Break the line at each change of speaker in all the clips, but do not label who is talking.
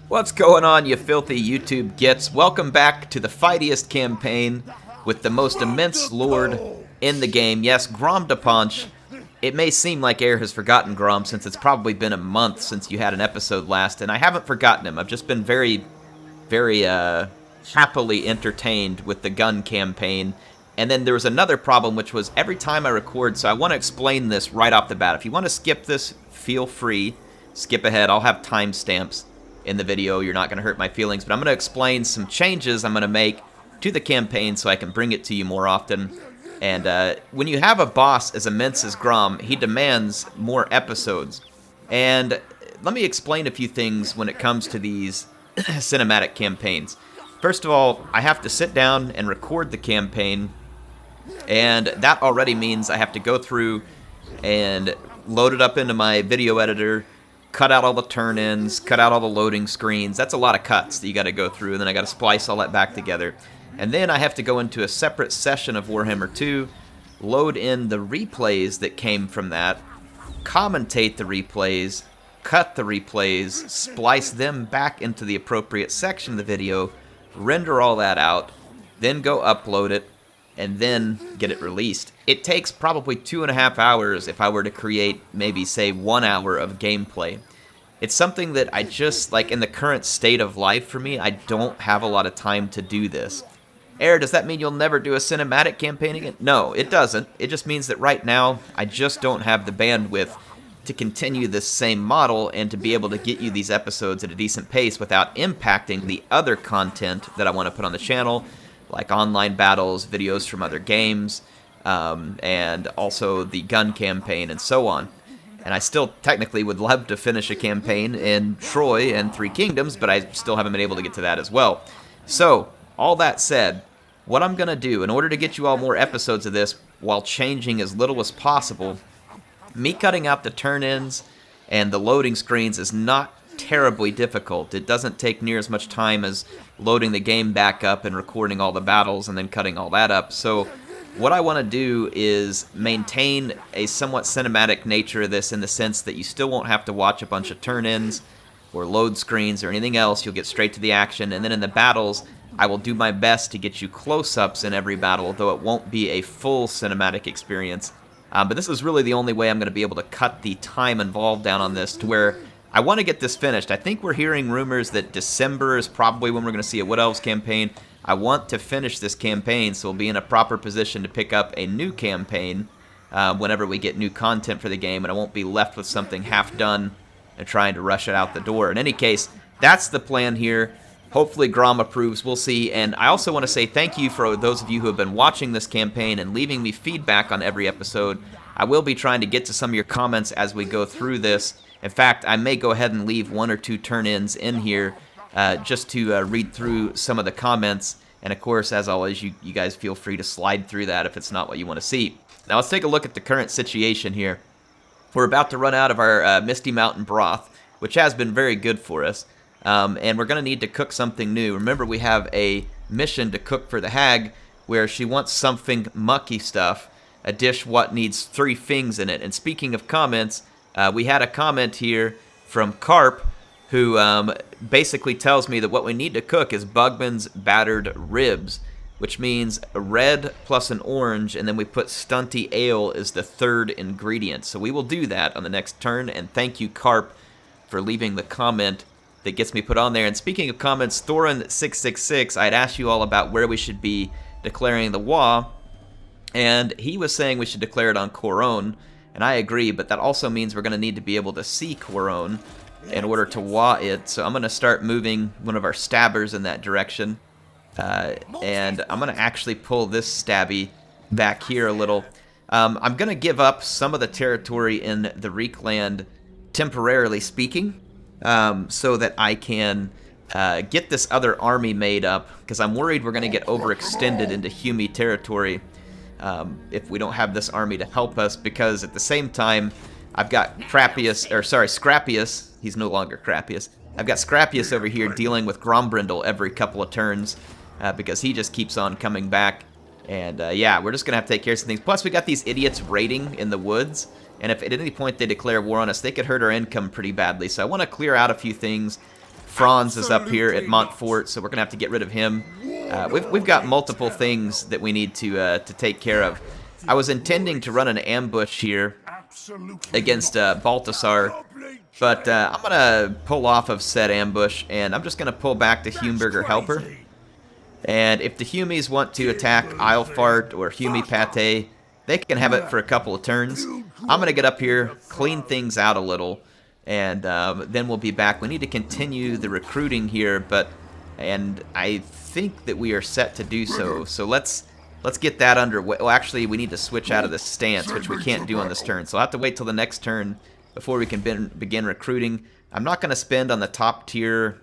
What's going on, you filthy YouTube gits? Welcome back to the fightiest campaign with the most immense lord in the game. Yes, Grom de Punch. It may seem like Air has forgotten Grom since it's probably been a month since you had an episode last, and I haven't forgotten him. I've just been very happily entertained with the gun campaign. And then there was another problem, which was every time I record, so I want to explain this right off the bat. If you want to skip this, feel free. Skip ahead. I'll have timestamps in the video. You're not going to hurt my feelings, but I'm going to explain some changes I'm going to make to the campaign so I can bring it to you more often. And when you have a boss as immense as Grom, he demands more episodes. And let me explain a few things when it comes to these cinematic campaigns. First of all, I have to sit down and record the campaign, and that already means I have to go through and load it up into my video editor, cut out all the turn-ins, cut out all the loading screens. That's a lot of cuts that you got to go through, and then I got to splice all that back together. And then I have to go into a separate session of Warhammer 2, load in the replays that came from that, commentate the replays, cut the replays, splice them back into the appropriate section of the video, render all that out, then go upload it, and then get it released. It takes probably 2.5 hours if I were to create maybe, say, 1 hour of gameplay. It's something that I just, like, in the current state of life for me, I don't have a lot of time to do this. Air, does that mean you'll never do a cinematic campaign again? No, it doesn't. It just means that right now, I just don't have the bandwidth to continue this same model and to be able to get you these episodes at a decent pace without impacting the other content that I want to put on the channel, like online battles, videos from other games, and also the gun campaign and so on. And I still technically would love to finish a campaign in Troy and Three Kingdoms, but I still haven't been able to get to that as well. So, all that said, what I'm going to do, in order to get you all more episodes of this while changing as little as possible, me cutting out the turn-ins and the loading screens is not terribly difficult. It doesn't take near as much time as loading the game back up and recording all the battles and then cutting all that up. So what I want to do is maintain a somewhat cinematic nature of this in the sense that you still won't have to watch a bunch of turn-ins or load screens or anything else. You'll get straight to the action. And then in the battles, I will do my best to get you close-ups in every battle, though it won't be a full cinematic experience. But this is really the only way I'm going to be able to cut the time involved down on this to where I want to get this finished. I think we're hearing rumors that December is probably when we're going to see a Wood Elves campaign. I want to finish this campaign so we'll be in a proper position to pick up a new campaign whenever we get new content for the game, and I won't be left with something half done and trying to rush it out the door. In any case, that's the plan here. Hopefully Grom approves, we'll see. And I also want to say thank you for those of you who have been watching this campaign and leaving me feedback on every episode. I will be trying to get to some of your comments as we go through this. In fact, I may go ahead and leave 1 or 2 turn-ins in here just to read through some of the comments. And of course, as always, you guys feel free to slide through that if it's not what you want to see. Now let's take a look at the current situation here. We're about to run out of our Misty Mountain broth, which has been very good for us. And we're going to need to cook something new. Remember, we have a mission to cook for the hag where she wants something mucky stuff, a dish what needs 3 things in it. And speaking of comments, we had a comment here from Carp who basically tells me that what we need to cook is Bugman's battered ribs, which means a red plus an orange, and then we put stunty ale as the 3rd ingredient. So we will do that on the next turn, and thank you, Carp, for leaving the comment that gets me put on there. And speaking of comments, Thorin666, I'd asked you all about where we should be declaring the WAH, and he was saying we should declare it on Coron, and I agree, but that also means we're going to need to be able to see Coron in order to WAH it. So I'm going to start moving one of our stabbers in that direction, and I'm going to actually pull this stabby back here a little. I'm going to give up some of the territory in the Reekland, temporarily speaking, so that I can get this other army made up, because I'm worried we're going to get overextended into Humie territory if we don't have this army to help us, because at the same time, I've got Scrapius, he's no longer Crapius, I've got Scrapius over here dealing with Grombrindle every couple of turns, because he just keeps on coming back, and yeah, we're just going to have to take care of some things. Plus, we got these idiots raiding in the woods, and if at any point they declare war on us, they could hurt our income pretty badly, so I want to clear out a few things Franz is up here at Montfort, so we're going to have to get rid of him. We've got multiple things that we need to take care of. I was intending to run an ambush here against Baltasar, but I'm going to pull off of said ambush, and I'm just going to pull back to Humeburger Helper. And if the Humies want to attack Eilfart or Humie Pate, they can have it for a couple of turns. I'm going to get up here, clean things out a little, and then we'll be back. We need to continue the recruiting here, and I think that we are set to do so. So let's get that underway. Well, actually, we need to switch out of this stance, which we can't do on this turn. So I'll have to wait till the next turn before we can begin recruiting. I'm not going to spend on the top tier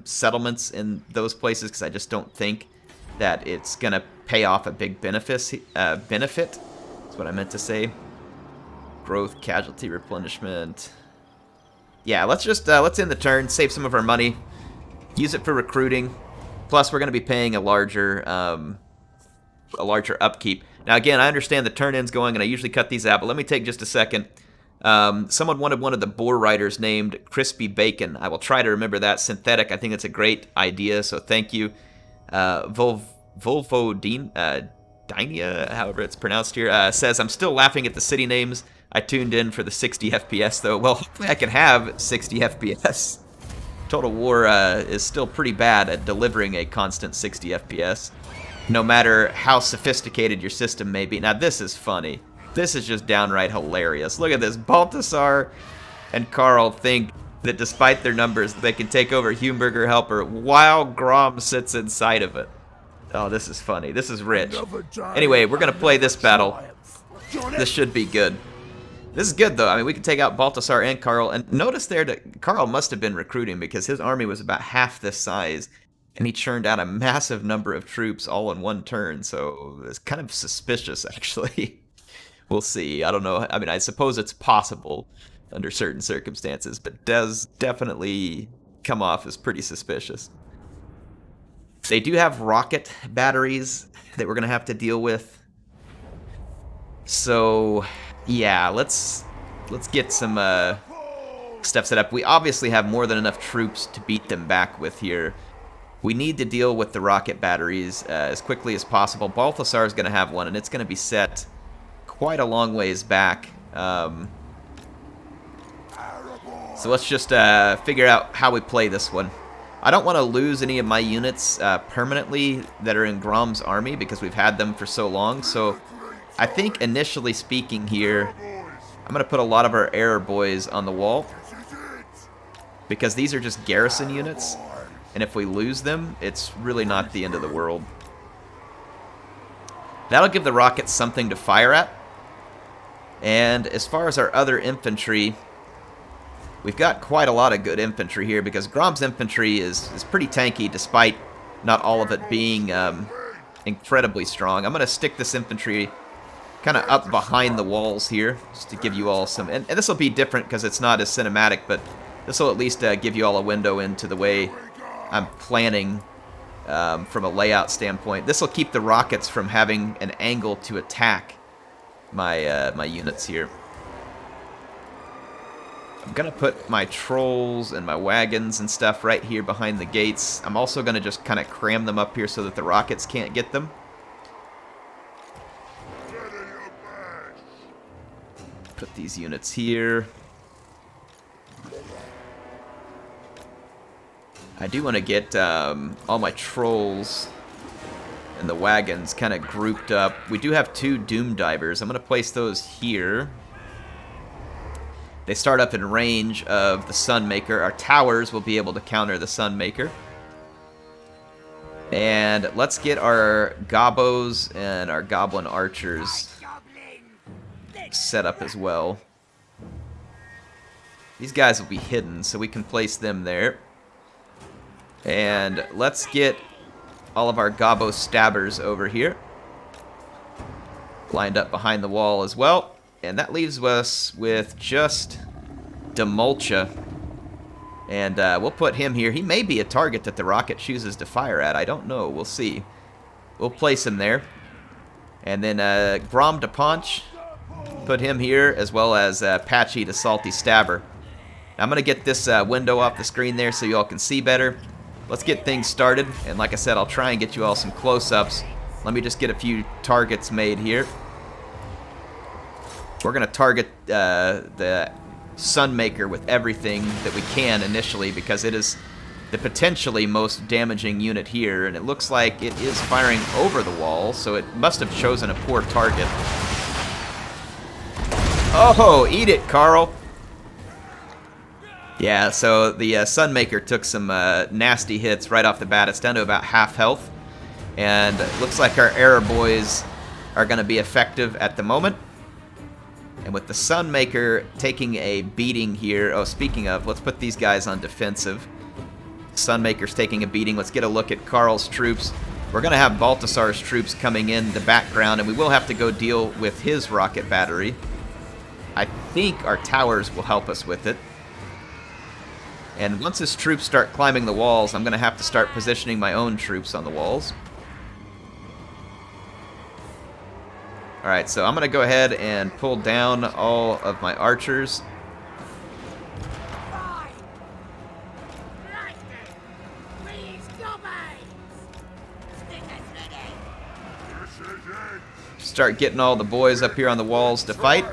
settlements in those places because I just don't think that it's going to pay off a big benefit. That's what I meant to say. Growth, casualty, replenishment. Yeah, let's end the turn, save some of our money, use it for recruiting. Plus, we're going to be paying a larger upkeep. Now, again, I understand the turn-in's going, and I usually cut these out, but let me take just a second. Someone wanted one of the boar riders named Crispy Bacon. I will try to remember that. Synthetic, I think that's a great idea, so thank you. Dinia, however it's pronounced here, says, I'm still laughing at the city names. I tuned in for the 60 FPS, though. Well, hopefully I can have 60 FPS. Total War is still pretty bad at delivering a constant 60 FPS, no matter how sophisticated your system may be. Now, this is funny. This is just downright hilarious. Look at this. Baltasar and Karl think that despite their numbers, they can take over Humeburger Helper while Grom sits inside of it. Oh, this is funny. This is rich. Anyway, we're going to play this battle. This should be good. This is good, though. I mean, we can take out Baltasar and Karl. And notice there that Karl must have been recruiting because his army was about half this size. And he churned out a massive number of troops all in one turn. So it's kind of suspicious, actually. We'll see. I don't know. I mean, I suppose it's possible under certain circumstances, but does definitely come off as pretty suspicious. They do have rocket batteries that we're going to have to deal with. So, yeah, let's get some stuff set up. We obviously have more than enough troops to beat them back with here. We need to deal with the rocket batteries as quickly as possible. Balthasar is going to have one, and it's going to be set quite a long ways back. So let's just figure out how we play this one. I don't want to lose any of my units permanently that are in Grom's army because we've had them for so long. So I think initially speaking here, I'm going to put a lot of our error boys on the wall because these are just garrison units. And if we lose them, it's really not the end of the world. That'll give the rockets something to fire at. And as far as our other infantry, we've got quite a lot of good infantry here because Grom's infantry is pretty tanky despite not all of it being incredibly strong. I'm going to stick this infantry kind of up behind the walls here just to give you all some... And this will be different because it's not as cinematic, but this will at least give you all a window into the way I'm planning from a layout standpoint. This will keep the rockets from having an angle to attack my units here. I'm going to put my trolls and my wagons and stuff right here behind the gates. I'm also going to just kind of cram them up here so that the rockets can't get them. Put these units here. I do want to get all my trolls and the wagons kind of grouped up. We do have 2 Doom Divers. I'm going to place those here. They start up in range of the Sunmaker. Our towers will be able to counter the Sunmaker. And let's get our Gobbos and our Goblin Archers set up as well. These guys will be hidden, so we can place them there. And let's get all of our Gobbos Stabbers over here. Lined up behind the wall as well. And that leaves us with just Tiddlemuncha. And we'll put him here. He may be a target that the rocket chooses to fire at. I don't know. We'll see. We'll place him there. And then Grom to Punch. Put him here, as well as Patchy to Salty Stabber. I'm going to get this window off the screen there so you all can see better. Let's get things started, and like I said, I'll try and get you all some close-ups. Let me just get a few targets made here. We're going to target the Sunmaker with everything that we can initially because it is the potentially most damaging unit here, and it looks like it is firing over the wall, so it must have chosen a poor target. Oh, eat it, Carl! Yeah, so the Sunmaker took some nasty hits right off the bat. It's down to about half health, and it looks like our error boys are going to be effective at the moment. And with the Sunmaker taking a beating here, oh, speaking of, let's put these guys on defensive. Sunmaker's taking a beating. Let's get a look at Carl's troops. We're going to have Baltasar's troops coming in the background, and we will have to go deal with his rocket battery. I think our towers will help us with it. And once his troops start climbing the walls, I'm going to have to start positioning my own troops on the walls. Alright, so I'm going to go ahead and pull down all of my archers. Start getting all the boys up here on the walls to fight.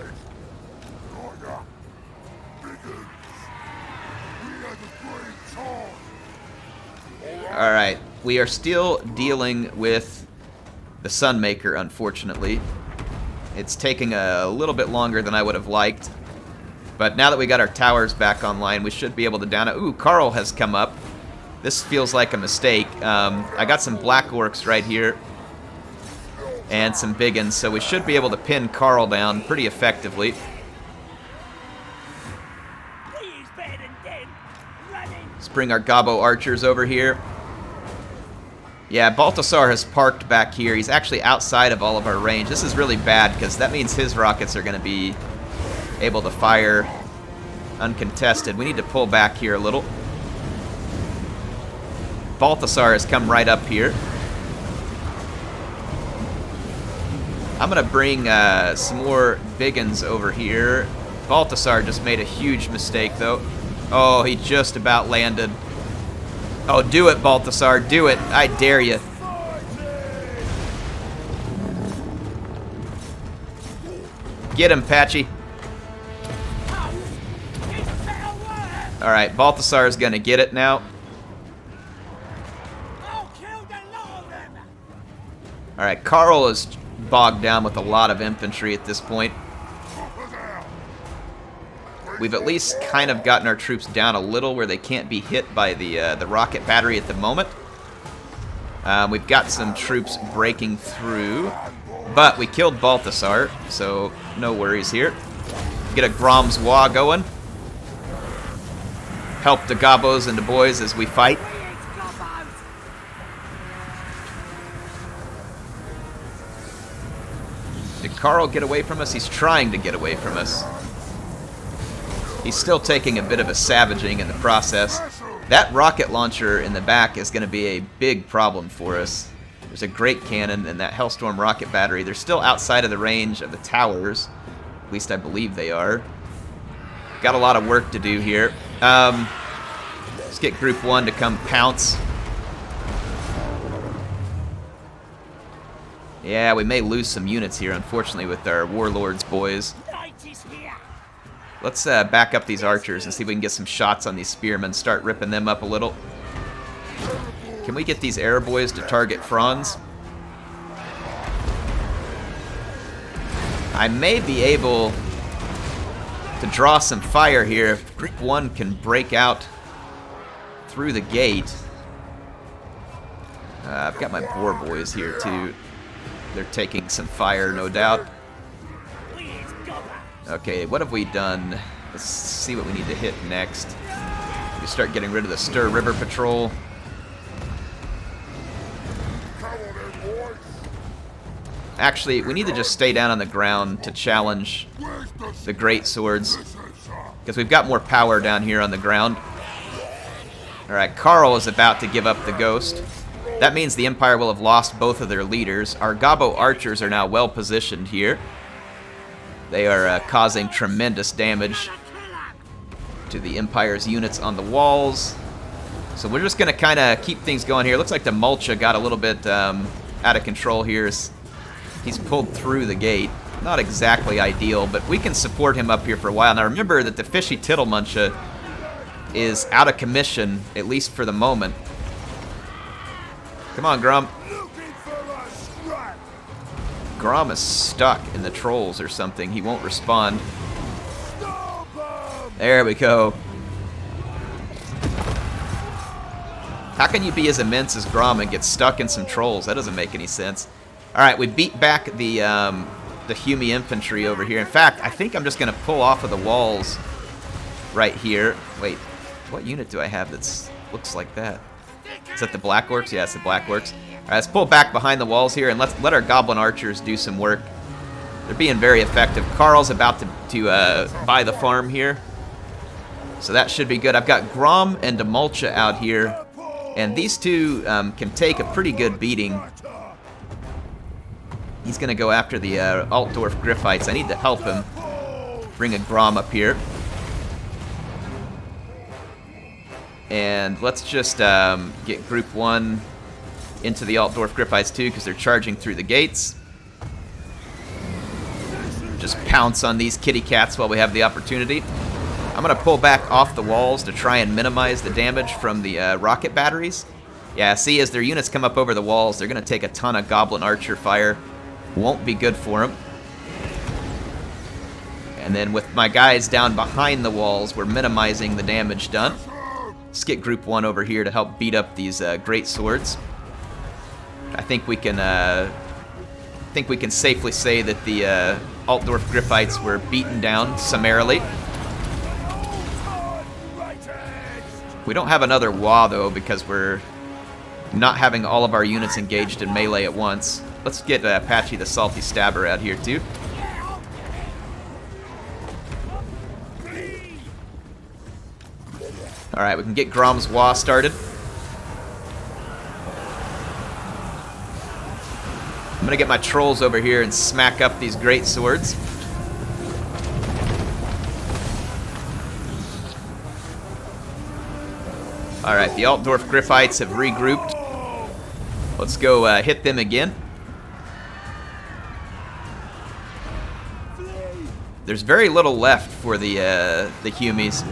Alright, we are still dealing with the Sunmaker, unfortunately. It's taking a little bit longer than I would have liked. But now that we got our towers back online, we should be able to down it. Ooh, Carl has come up. This feels like a mistake. I got some Black Orcs right here. And some big uns, so we should be able to pin Carl down pretty effectively. Let's bring our Gobbo archers over here. Yeah, Baltasar has parked back here. He's actually outside of all of our range. This is really bad because that means his rockets are going to be able to fire uncontested. We need to pull back here a little. Baltasar has come right up here. I'm going to bring some more big uns over here. Baltasar just made a huge mistake, though. Oh, he just about landed. Oh, do it, Baltasar. Do it. I dare you. Get him, Patchy. Alright, Baltasar is going to get it now. Alright, Carl is bogged down with a lot of infantry at this point. We've at least kind of gotten our troops down a little where they can't be hit by the rocket battery at the moment. We've got some troops breaking through, but we killed Baltasar, so no worries here. Get a Grom's Waagh going. Help the Gobbos and the boys as we fight. Did Carl get away from us? He's trying to get away from us. He's still taking a bit of a savaging in the process. That rocket launcher in the back is going to be a big problem for us. There's a great cannon and that Hellstorm rocket battery. They're still outside of the range of the towers. At least I believe they are. Got a lot of work to do here. Let's get Group 1 to come pounce. Yeah, we may lose some units here, unfortunately, with our Warlords boys. Let's back up these archers and see if we can get some shots on these spearmen, start ripping them up a little. Can we get these arrow boys to target Franz? I may be able to draw some fire here if Group 1 can break out through the gate. I've got my boar boys here too. They're taking some fire, no doubt. Okay, what have we done? Let's see what we need to hit next. We start getting rid of the Stir River Patrol. Actually, we need to just stay down on the ground to challenge the Great Swords, because we've got more power down here on the ground. Alright, Carl is about to give up the Ghost. That means the Empire will have lost both of their leaders. Our Gobbo archers are now well positioned here. They are causing tremendous damage. to the Empire's units on the walls. So we're just going to kind of keep things going here. Looks like the Mulcha got a little bit out of control here. He's pulled through the gate. Not exactly ideal, but we can support him up here for a while. Now remember that the fishy Tiddlemuncha is out of commission, at least for the moment. Come on, Grom. Grom is stuck in the trolls or something. He won't respond. There we go. How can you be as immense as Grom and get stuck in some trolls? That doesn't make any sense. All right, we beat back the Humie infantry over here. In fact, I think I'm just going to pull off of the walls right here. Wait, what unit do I have that looks like that? Is that the Black Orcs? Yeah, it's the Black Orcs. All right, let's pull back behind the walls here, and let's let our Goblin Archers do some work. They're being very effective. Carl's about to buy the farm here, so that should be good. I've got Grom and Tiddlemuncha out here, and these two can take a pretty good beating. He's going to go after the Altdorf Griffites. I need to help him. Bring a Grom up here. And let's just get Group 1 into the Altdorf Griffites too, because they're charging through the gates. Just pounce on these kitty cats while we have the opportunity. I'm going to pull back off the walls to try and minimize the damage from the rocket batteries. Yeah, see, as their units come up over the walls, they're going to take a ton of Goblin Archer fire. Won't be good for them. And then with my guys down behind the walls, we're minimizing the damage done. Let's get Group 1 over here to help beat up these great swords. I think we can safely say that the Altdorf Griffites were beaten down summarily. We don't have another WAH though, because we're not having all of our units engaged in melee at once. Let's get Patchy the Salty Stabber out here too. Alright, we can get Grom's WAH started. I'm gonna get my trolls over here and smack up these great swords. Alright, the Altdorf Griffites have regrouped. Let's go hit them again. There's very little left for the Humies.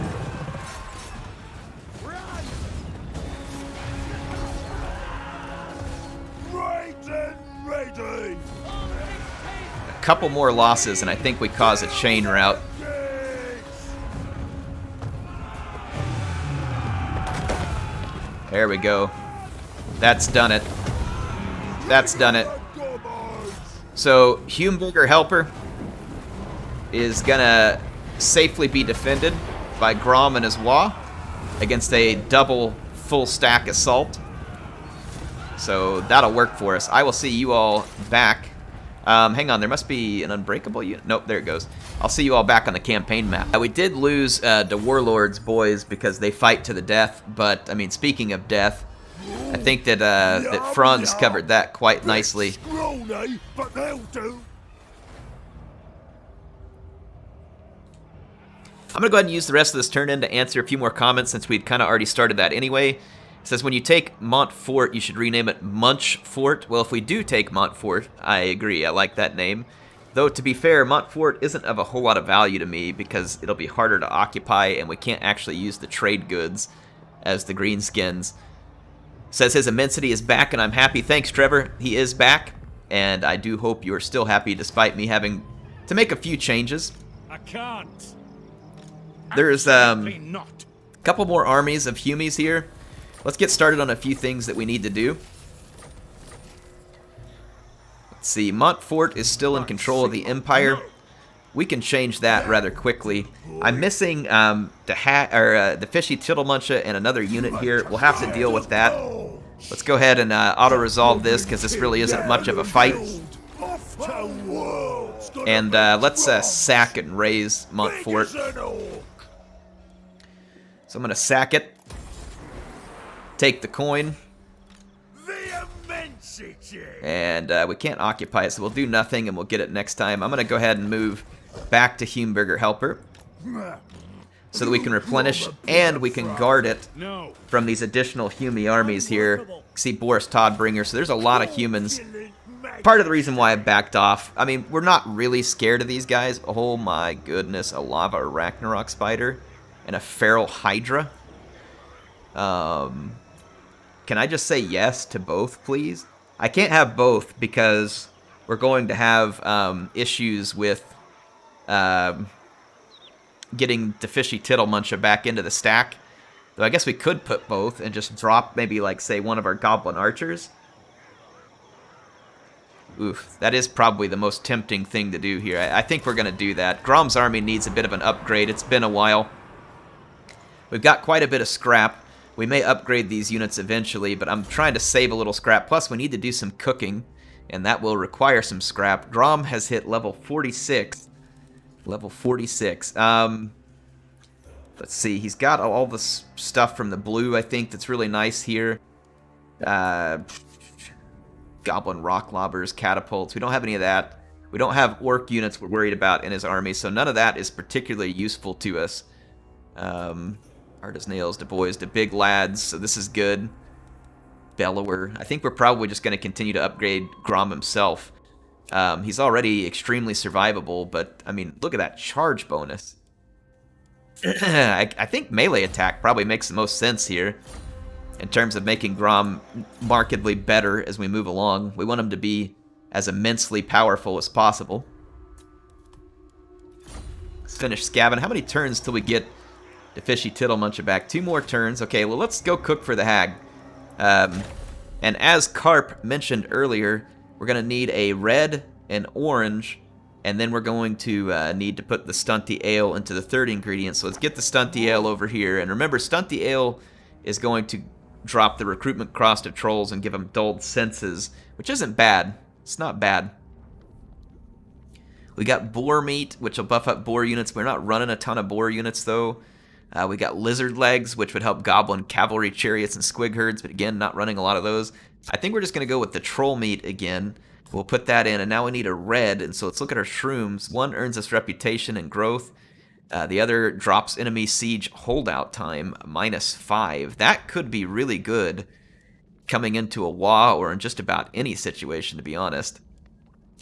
A couple more losses, and I think we cause a chain rout. There we go. That's done it. That's done it. So, Humeburger Helper is gonna safely be defended by Grom and his WAH against a double full stack assault. So that'll work for us. I will see you all back. Hang on, there must be an unbreakable unit. Nope, there it goes. I'll see you all back on the campaign map. We did lose the Warlords boys because they fight to the death, but I mean, speaking of death, I think that that Franz covered that quite nicely. I'm going to go ahead and use the rest of this turn in to answer a few more comments since we'd kind of already started that anyway. It says, when you take Montfort, you should rename it Munchfort. Well, if we do take Montfort, I agree. I like that name. Though, to be fair, Montfort isn't of a whole lot of value to me because it'll be harder to occupy and we can't actually use the trade goods as the greenskins. Says his immensity is back and I'm happy. Thanks, Trevor. He is back. And I do hope you are still happy despite me having to make a few changes.
I can't.
There's a couple more armies of Humies here. Let's get started on a few things that we need to do. Let's see, Montfort is still in control of the Empire. We can change that rather quickly. I'm missing the fishy Tiddlemuncha and another unit here. We'll have to deal with that. Let's go ahead and auto-resolve this because this really isn't much of a fight. And let's sack and raise Montfort. So I'm going to sack it. Take the coin. And we can't occupy it, so we'll do nothing and we'll get it next time. I'm going to go ahead and move back to Humeburger Helper. So so that we can replenish and we can guard it from these additional Humie armies here. See Boris Todbringer, so there's a lot of humans. Part of the reason why I backed off, I mean, we're not really scared of these guys. Oh my goodness, a lava Ragnarok spider and a feral Hydra. Can I just say yes to both, please? I can't have both because we're going to have issues with getting the fishy Tiddlemuncha back into the stack. Though I guess we could put both and just drop maybe, like, say, one of our Goblin Archers. Oof, that is probably the most tempting thing to do here. I think we're going to do that. Grom's army needs a bit of an upgrade. It's been a while. We've got quite a bit of scrap. We may upgrade these units eventually, but I'm trying to save a little scrap. Plus, we need to do some cooking, and that will require some scrap. Grom has hit level 46. Level 46. Let's see. He's got all the stuff from the blue, I think, that's really nice here. Goblin rock lobbers, catapults. We don't have any of that. We don't have orc units we're worried about in his army, so none of that is particularly useful to us. Hard as nails to boys to big lads, so this is good. Bellower. I think we're probably just going to continue to upgrade Grom himself. He's already extremely survivable, but, I mean, look at that charge bonus. I think melee attack probably makes the most sense here in terms of making Grom markedly better as we move along. We want him to be as immensely powerful as possible. Let's finish scabbing. How many turns till we get the fishy Tiddlemuncha back? 2 more turns. Okay, well, let's go cook for the hag. And as Carp mentioned earlier, we're going to need a red and orange, and then we're going to need to put the Stunty Ale into the third ingredient. So let's get the Stunty Ale over here. And remember, Stunty Ale is going to drop the recruitment cost of trolls and give them dulled senses, which isn't bad. It's not bad. We got boar meat, which will buff up boar units. We're not running a ton of boar units, though. We got lizard legs, which would help goblin cavalry chariots and squig herds, but again, not running a lot of those. I think we're just going to go with the troll meat again. We'll put that in, and now we need a red, and so let's look at our shrooms. One earns us reputation and growth. The other drops enemy siege holdout time, -5. That could be really good coming into a WAH or in just about any situation, to be honest.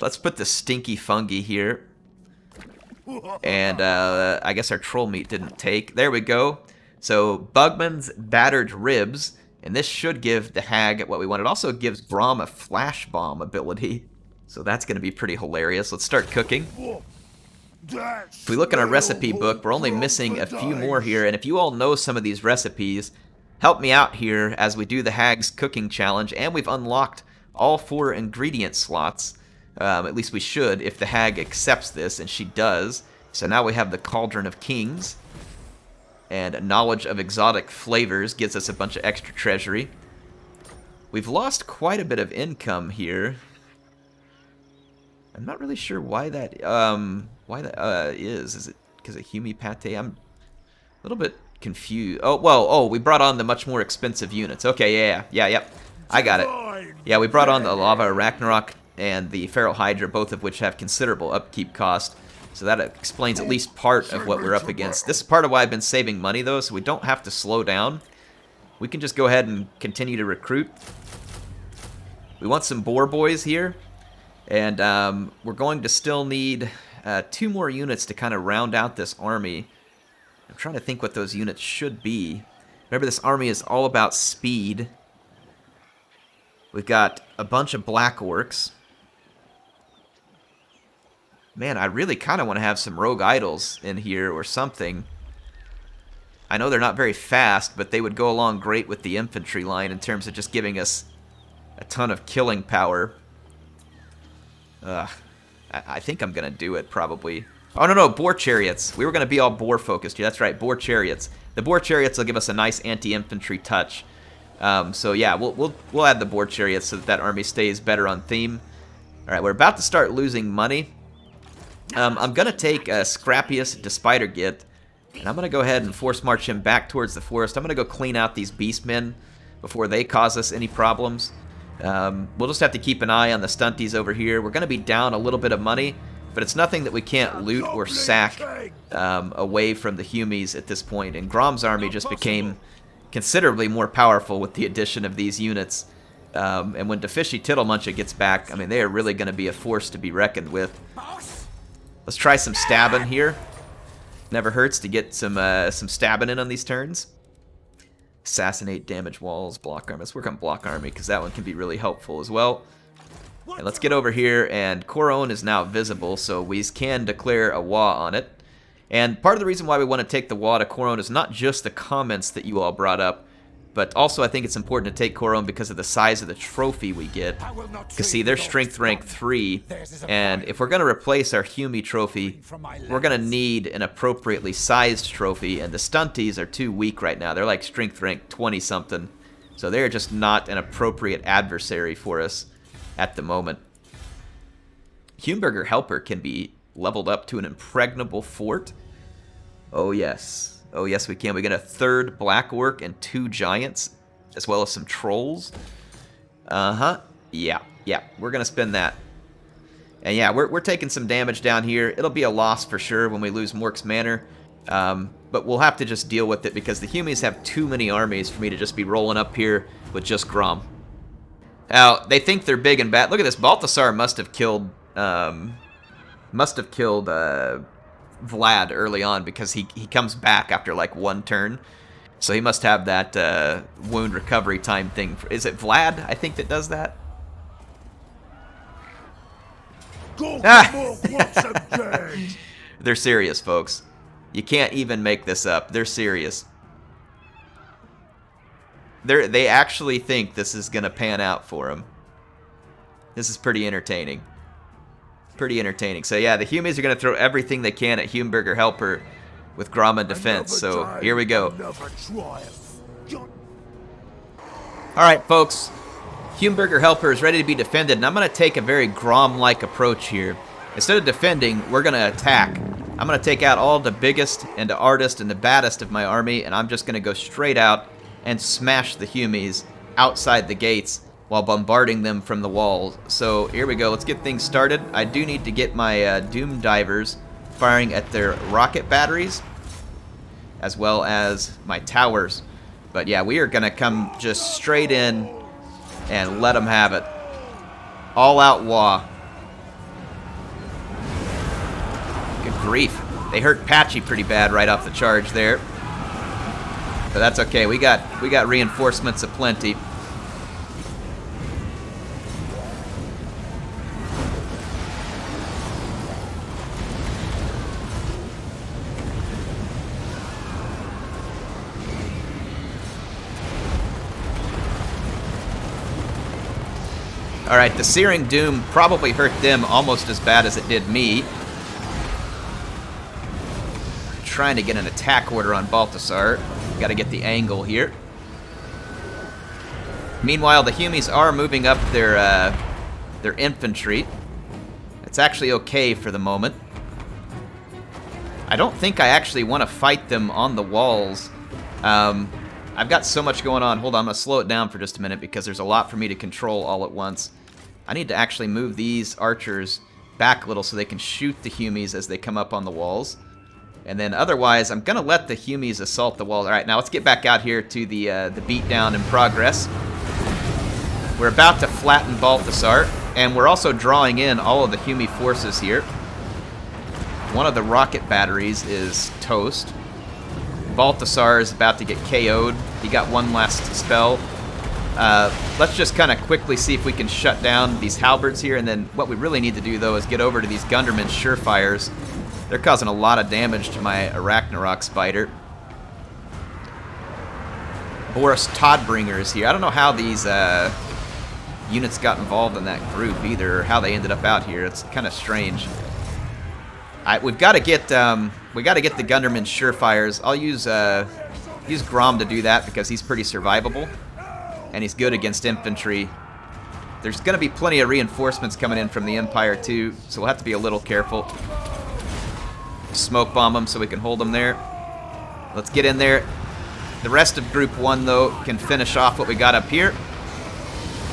Let's put the stinky fungi here. And I guess our troll meat didn't take. There we go. So Bugman's battered ribs, and this should give the hag what we want. It also gives Grom a flash bomb ability, so that's going to be pretty hilarious. Let's start cooking. If we look in our recipe book, we're only missing a few more here, and if you all know some of these recipes, help me out here as we do the hag's cooking challenge, and we've unlocked all 4 ingredient slots. At least we should, if the hag accepts this, and she does. So now we have the Cauldron of Kings, and knowledge of exotic flavors gives us a bunch of extra treasury. We've lost quite a bit of income here. I'm not really sure why that is. Is it because of Humie Pate? I'm a little bit confused. Oh, well, we brought on the much more expensive units. Okay, yep. I got it. Yeah, we brought on the Lava Ragnarok and the Feral Hydra, both of which have considerable upkeep cost. So that explains at least part of what we're up against. This is part of why I've been saving money, though, so we don't have to slow down. We can just go ahead and continue to recruit. We want some boar boys here. And we're going to still need 2 more units to kind of round out this army. I'm trying to think what those units should be. Remember, this army is all about speed. We've got a bunch of black orcs. Man, I really kind of want to have some rogue idols in here or something. I know they're not very fast, but they would go along great with the infantry line in terms of just giving us a ton of killing power. I think I'm going to do it, probably. Oh, no, boar chariots. We were going to be all boar focused here. That's right, boar chariots. The boar chariots will give us a nice anti-infantry touch. So yeah, we'll add the boar chariots so that army stays better on theme. All right, we're about to start losing money. I'm going to take Scrappiest to Spider-Git, and I'm going to go ahead and force march him back towards the forest. I'm going to go clean out these beastmen before they cause us any problems. We'll just have to keep an eye on the stunties over here. We're going to be down a little bit of money. but it's nothing that we can't loot or sack away from the Humies at this point. And Grom's army just became considerably more powerful with the addition of these units. And when Defishy Tiddlemuncha gets back, I mean, they are really going to be a force to be reckoned with. Let's try some stabbing here. Never hurts to get some stabbing in on these turns. Assassinate, damage walls, block army. Let's work on block army because that one can be really helpful as well. And let's get over here, and Coron is now visible, so we can declare a WAH on it. And part of the reason why we want to take the WAH to Coron is not just the comments that you all brought up, but also I think it's important to take Coron because of the size of the trophy we get. Because see, they're strength rank 3, and if we're going to replace our Humie trophy, we're going to need an appropriately sized trophy, and the stunties are too weak right now. They're like strength rank 20-something, so they're just not an appropriate adversary for us at the moment. Humeburger Helper can be leveled up to an impregnable fort. Oh yes. Oh yes we can. We get a 3rd Black Orc and 2 Giants, as well as some Trolls. Yeah, we're gonna spend that. And yeah, we're taking some damage down here. It'll be a loss for sure when we lose Mork's Manor. But we'll have to just deal with it because the Humies have too many armies for me to just be rolling up here with just Grom. Now, they think they're big and bad. Look at this. Balthasar must have killed Vlad early on because he comes back after like 1 turn. So he must have that wound recovery time thing. Is it Vlad, I think, that does that? They're serious, folks. You can't even make this up. They're serious. They actually think this is going to pan out for them. This is pretty entertaining. Pretty entertaining. So yeah, the Humies are going to throw everything they can at Humeburger Helper with Grom in defense. So here we go. Alright, folks. Humeburger Helper is ready to be defended, and I'm going to take a very Grom-like approach here. Instead of defending, we're going to attack. I'm going to take out all the biggest and the artist and the baddest of my army, and I'm just going to go straight out and smash the Humies outside the gates while bombarding them from the walls. So here we go. Let's get things started. I do need to get my Doom Divers firing at their rocket batteries as well as my towers. But yeah, we are going to come just straight in and let them have it. All out WAH. Good grief. They hurt Patchy pretty bad right off the charge there. But that's okay. We got reinforcements aplenty. Alright, the Searing Doom probably hurt them almost as bad as it did me. Trying to get an attack order on Balthasar. Got to get the angle here. Meanwhile, the Humies are moving up their infantry. It's actually okay for the moment. I don't think I actually want to fight them on the walls. I've got so much going on. Hold on, I'm going to slow it down for just a minute because there's a lot for me to control all at once. I need to actually move these archers back a little so they can shoot the Humies as they come up on the walls. And then otherwise, I'm going to let the Humies assault the walls. All right, now let's get back out here to the beatdown in progress. We're about to flatten Balthasar, and we're also drawing in all of the Humie forces here. One of the rocket batteries is toast. Balthasar is about to get KO'd. He got one last spell. Let's just kind of quickly see if we can shut down these halberds here, and then what we really need to do, though, is get over to these Gunderman Surefires. They're causing a lot of damage to my Arachnarok Spider. Boris Toddbringer is here. I don't know how these units got involved in that group either, or how they ended up out here. It's kind of strange. We've got to get the Gunderman Surefires. I'll use Grom to do that because he's pretty survivable, and he's good against infantry. There's going to be plenty of reinforcements coming in from the Empire too, so we'll have to be a little careful. Smoke bomb them so we can hold them there. Let's get in there. The rest of Group 1, though, can finish off what we got up here.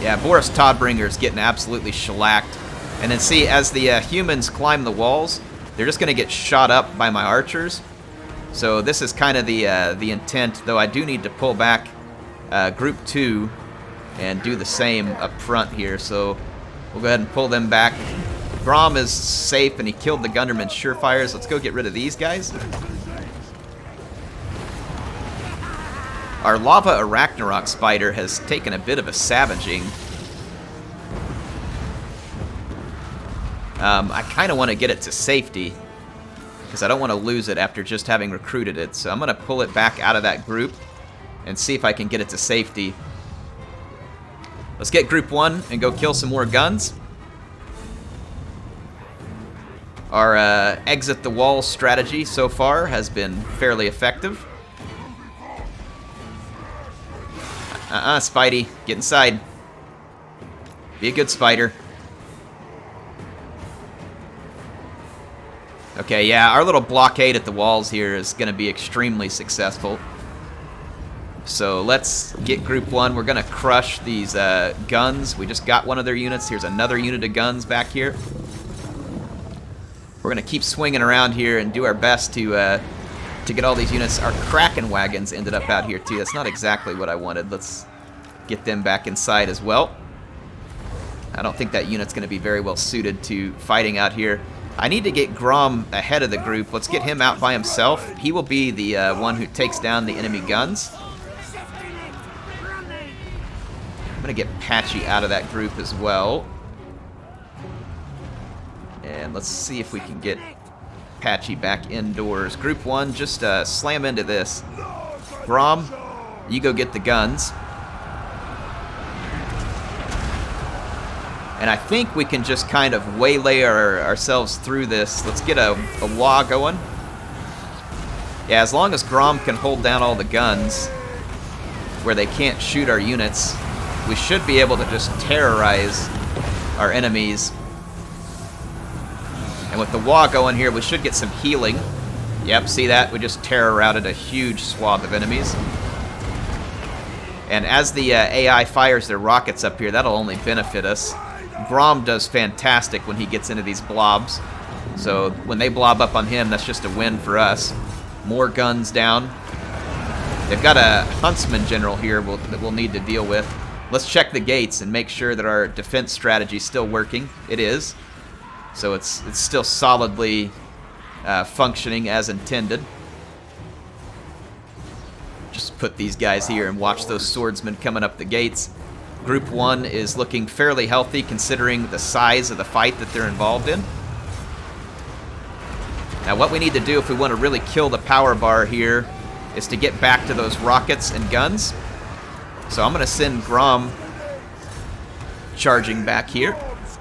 Yeah, Boris Toddbringer is getting absolutely shellacked. And then see, as the humans climb the walls, they're just going to get shot up by my archers. So this is kind of the intent, though I do need to pull back Group 2 and do the same up front here. So we'll go ahead and pull them back. Grom is safe, and he killed the Gunderman's Surefires. Let's go get rid of these guys. Our Lava Arachnarok Spider has taken a bit of a savaging. I kind of want to get it to safety, because I don't want to lose it after just having recruited it. So I'm going to pull it back out of that group and see if I can get it to safety. Let's get Group 1 and go kill some more guns. Our exit the wall strategy so far has been fairly effective. Spidey, get inside. Be a good spider. Okay, yeah, our little blockade at the walls here is going to be extremely successful. So let's get Group 1. We're going to crush these guns. We just got one of their units. Here's another unit of guns back here. We're going to keep swinging around here and do our best to get all these units. Our Kraken wagons ended up out here too. That's not exactly what I wanted. Let's get them back inside as well. I don't think that unit's going to be very well suited to fighting out here. I need to get Grom ahead of the group. Let's get him out by himself. He will be the one who takes down the enemy guns. I'm going to get Patchy out of that group as well. And let's see if we can get Patchy back indoors. Group 1, just slam into this. Grom, you go get the guns. And I think we can just kind of waylay ourselves through this. Let's get a Waagh going. Yeah, as long as Grom can hold down all the guns where they can't shoot our units, we should be able to just terrorize our enemies. And with the Waagh going here, we should get some healing. Yep, see that? We just terror routed a huge swath of enemies. And as the AI fires their rockets up here, that'll only benefit us. Grom does fantastic when he gets into these blobs. So when they blob up on him, that's just a win for us. More guns down. They've got a Huntsman General here that we'll need to deal with. Let's check the gates and make sure that our defense strategy is still working. It is. So it's still solidly functioning as intended. Just put these guys here and watch those swordsmen coming up the gates. Group 1 is looking fairly healthy considering the size of the fight that they're involved in. Now what we need to do if we want to really kill the power bar here is to get back to those rockets and guns. So I'm going to send Grom charging back here.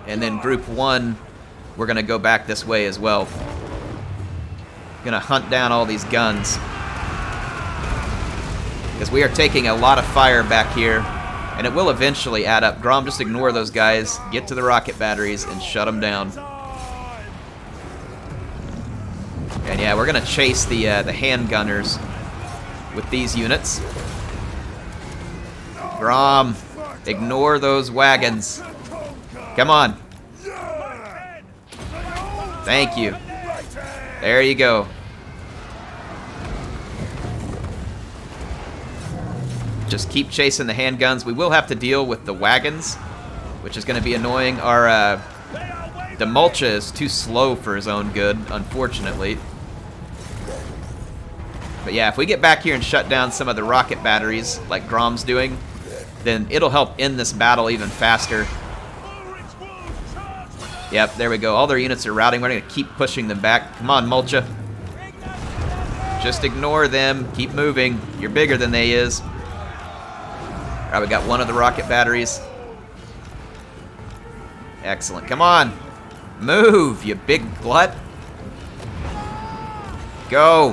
And then Group 1, we're going to go back this way as well. Going to hunt down all these guns. Because we are taking a lot of fire back here. And it will eventually add up. Grom, just ignore those guys, get to the rocket batteries, and shut them down. And yeah, we're going to chase the handgunners with these units. Grom, ignore those wagons. Come on. Thank you. There you go. Just keep chasing the handguns. We will have to deal with the wagons, which is going to be annoying. Our Tiddlemuncha is too slow for his own good, unfortunately. But yeah, if we get back here and shut down some of the rocket batteries, like Grom's doing, then it'll help end this battle even faster. Yep, there we go. All their units are routing. We're going to keep pushing them back. Come on, Mulcha. Just ignore them. Keep moving. You're bigger than they is. All right, we got one of the rocket batteries. Excellent. Come on. Move, you big glut. Go.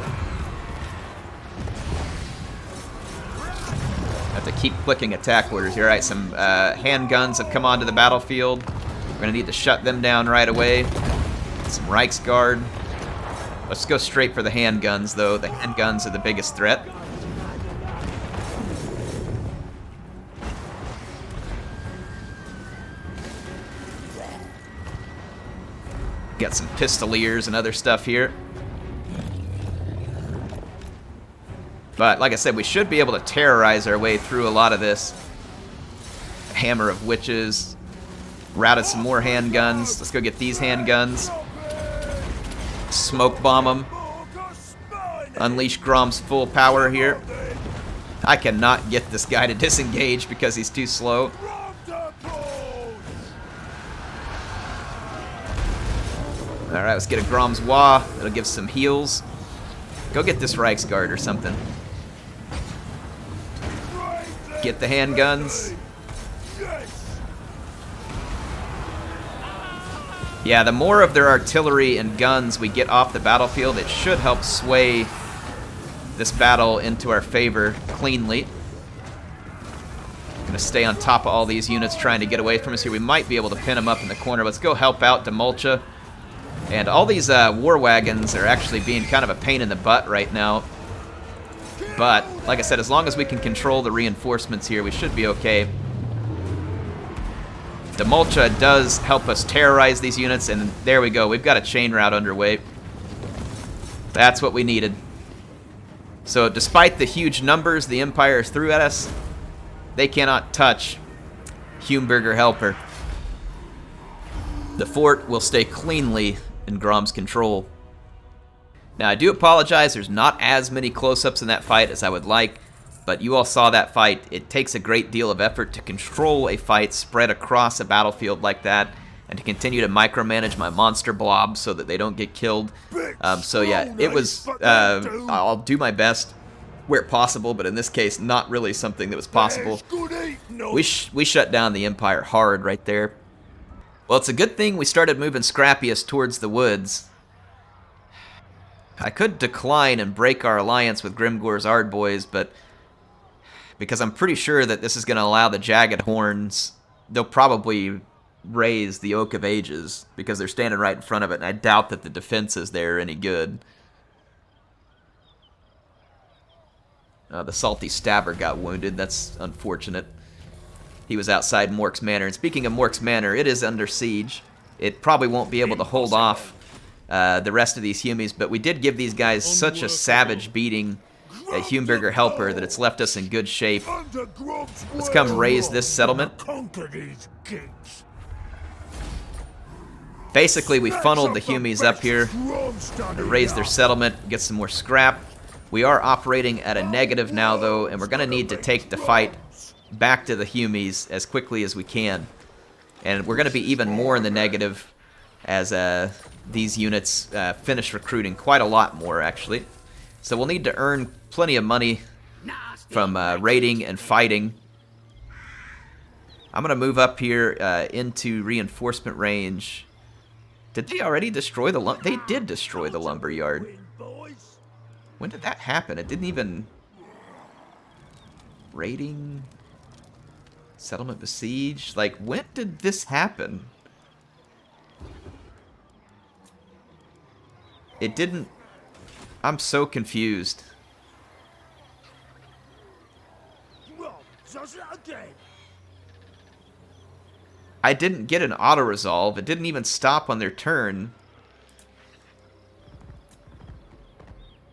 Have to keep clicking attack orders here. All right, some handguns have come onto the battlefield. We're going to need to shut them down right away. Some Reichsguard. Let's go straight for the handguns, though. The handguns are the biggest threat. Got some pistoliers and other stuff here. But like I said, we should be able to terrorize our way through a lot of this. Hammer of Witches. Routed some more handguns. Let's go get these handguns. Smoke bomb them. Unleash Grom's full power here. I cannot get this guy to disengage because he's too slow. Alright, let's get a Grom's Waagh. That'll give some heals. Go get this Reichsguard or something. Get the handguns. Yeah, the more of their artillery and guns we get off the battlefield, it should help sway this battle into our favor cleanly. Gonna stay on top of all these units trying to get away from us here. We might be able to pin them up in the corner. Let's go help out Tiddlemuncha. And all these war wagons are actually being kind of a pain in the butt right now. But, like I said, as long as we can control the reinforcements here, we should be okay. Tiddlemuncha does help us terrorize these units, and there we go. We've got a chain route underway. That's what we needed. So despite the huge numbers the Empire threw at us, they cannot touch Humeburger Helper. The fort will stay cleanly in Grom's control. Now I do apologize, there's not as many close-ups in that fight as I would like, but you all saw that fight. It takes a great deal of effort to control a fight spread across a battlefield like that, and to continue to micromanage my monster blobs so that they don't get killed. So yeah, it was, I'll do my best where possible, but in this case, not really something that was possible. We shut down the Empire hard right there. Well, it's a good thing we started moving Scrappiest towards the woods. I could decline and break our alliance with Grimgor's Ardboys, but because I'm pretty sure that this is going to allow the Jagged Horns, they'll probably raise the Oak of Ages because they're standing right in front of it, and I doubt that the defenses there are any good. The Salty Stabber got wounded. That's unfortunate. He was outside Mork's Manor. And speaking of Mork's Manor, it is under siege. It probably won't be able to hold off the rest of these Humies, but we did give these guys such a savage beating at Humeburger Helper that it's left us in good shape. Let's come raise this settlement. Basically, we funneled the Humies up here to raise their settlement, get some more scrap. We are operating at a negative now, though, and we're going to need to take the fight back to the Humies as quickly as we can. And we're going to be even more in the negative as these units finish recruiting quite a lot more, actually. So we'll need to earn plenty of money from raiding and fighting. I'm going to move up here into reinforcement range. Did they already destroy the lumber? They did destroy the lumber yard. When did that happen? It didn't even... Raiding... Settlement besieged? Like, when did this happen? It didn't... I'm so confused. I didn't get an auto-resolve. It didn't even stop on their turn.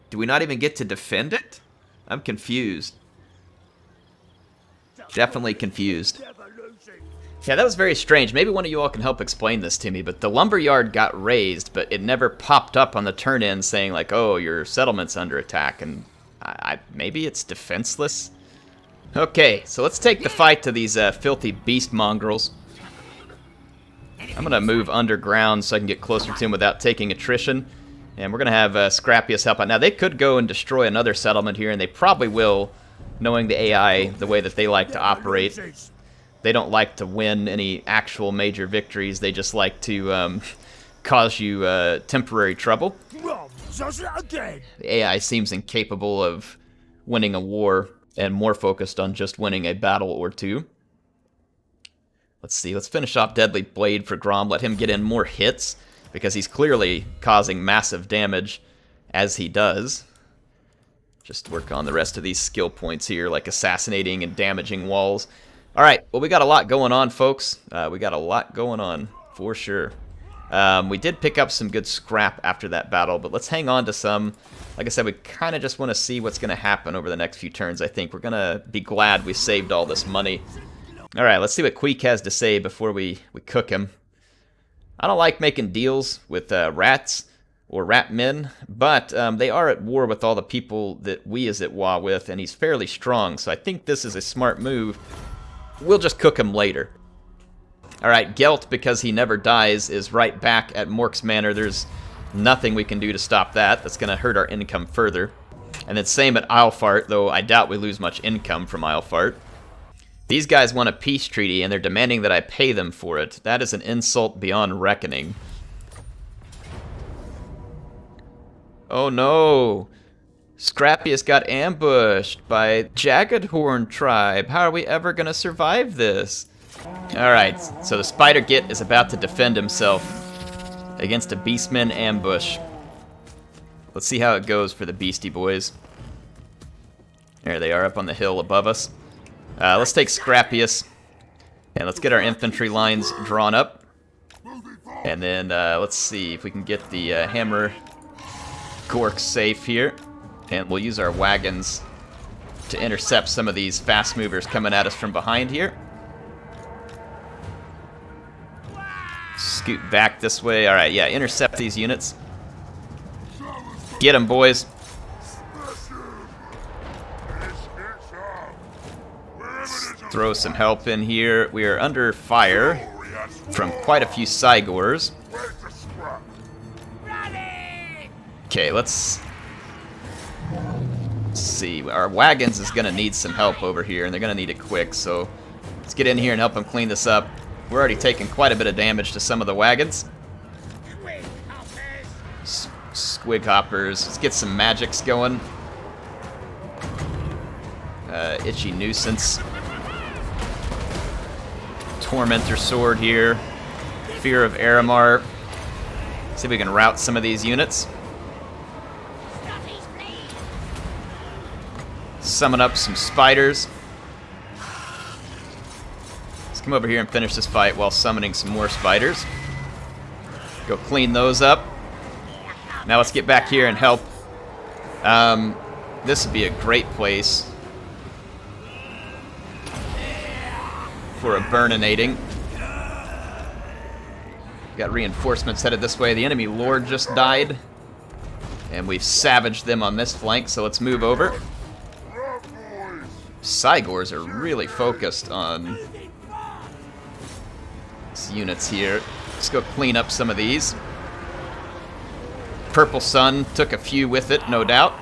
Do we not even get to defend it? I'm confused. Definitely confused. Yeah, that was very strange. Maybe one of you all can help explain this to me, but the lumberyard got raised, but it never popped up on the turn-in saying, like, oh, your settlement's under attack, and maybe it's defenseless? Okay, so let's take the fight to these filthy beast mongrels. I'm going to move underground so I can get closer to them without taking attrition. And we're going to have Scrappiest help out. Now, they could go and destroy another settlement here, and they probably will, knowing the AI, the way that they like to operate. They don't like to win any actual major victories. They just like to cause you temporary trouble. The AI seems incapable of winning a war and more focused on just winning a battle or two. Let's see. Let's finish off Deadly Blade for Grom. Let him get in more hits, because he's clearly causing massive damage as he does. Just work on the rest of these skill points here, like assassinating and damaging walls. Alright, well, we got a lot going on, folks. We got a lot going on, for sure. We did pick up some good scrap after that battle, but let's hang on to some. Like I said, we kind of just want to see what's going to happen over the next few turns, I think. We're going to be glad we saved all this money. Alright, let's see what Queek has to say before we cook him. I don't like making deals with rats or rat men, but they are at war with all the people that we is at WAH with, and he's fairly strong, so I think this is a smart move. We'll just cook him later. Alright, Gelt, because he never dies, is right back at Mork's Manor. There's nothing we can do to stop that. That's going to hurt our income further. And then same at Islefart, though I doubt we lose much income from Islefart. These guys want a peace treaty, and they're demanding that I pay them for it. That is an insult beyond reckoning. Oh no! Scrappiest got ambushed by Jaggedhorn tribe. How are we ever going to survive this? Alright, so the Spider Git is about to defend himself against a Beastman ambush. Let's see how it goes for the Beastie Boys. There they are up on the hill above us. Let's take Scrappiest, and let's get our infantry lines drawn up. And then let's see if we can get the hammer Gork safe here. And we'll use our wagons to intercept some of these fast movers coming at us from behind here. Scoot back this way. Alright, yeah, intercept these units. Get them, boys. Throw some help in here. We are under fire from quite a few Cygors. Okay, let's see. Our wagons is going to need some help over here, and they're going to need it quick, so let's get in here and help them clean this up. We're already taking quite a bit of damage to some of the wagons. Squig hoppers. Let's get some magics going. Itchy nuisance. Tormentor sword here. Fear of Aramar. See if we can rout some of these units. Summon up some spiders. Let's come over here and finish this fight while summoning some more spiders. Go clean those up. Now let's get back here and help. This would be a great place for a burninating. Got reinforcements headed this way. The enemy lord just died, and we've savaged them on this flank, so let's move over. Cygors are really focused on these units here. Let's go clean up some of these. Purple Sun took a few with it, no doubt.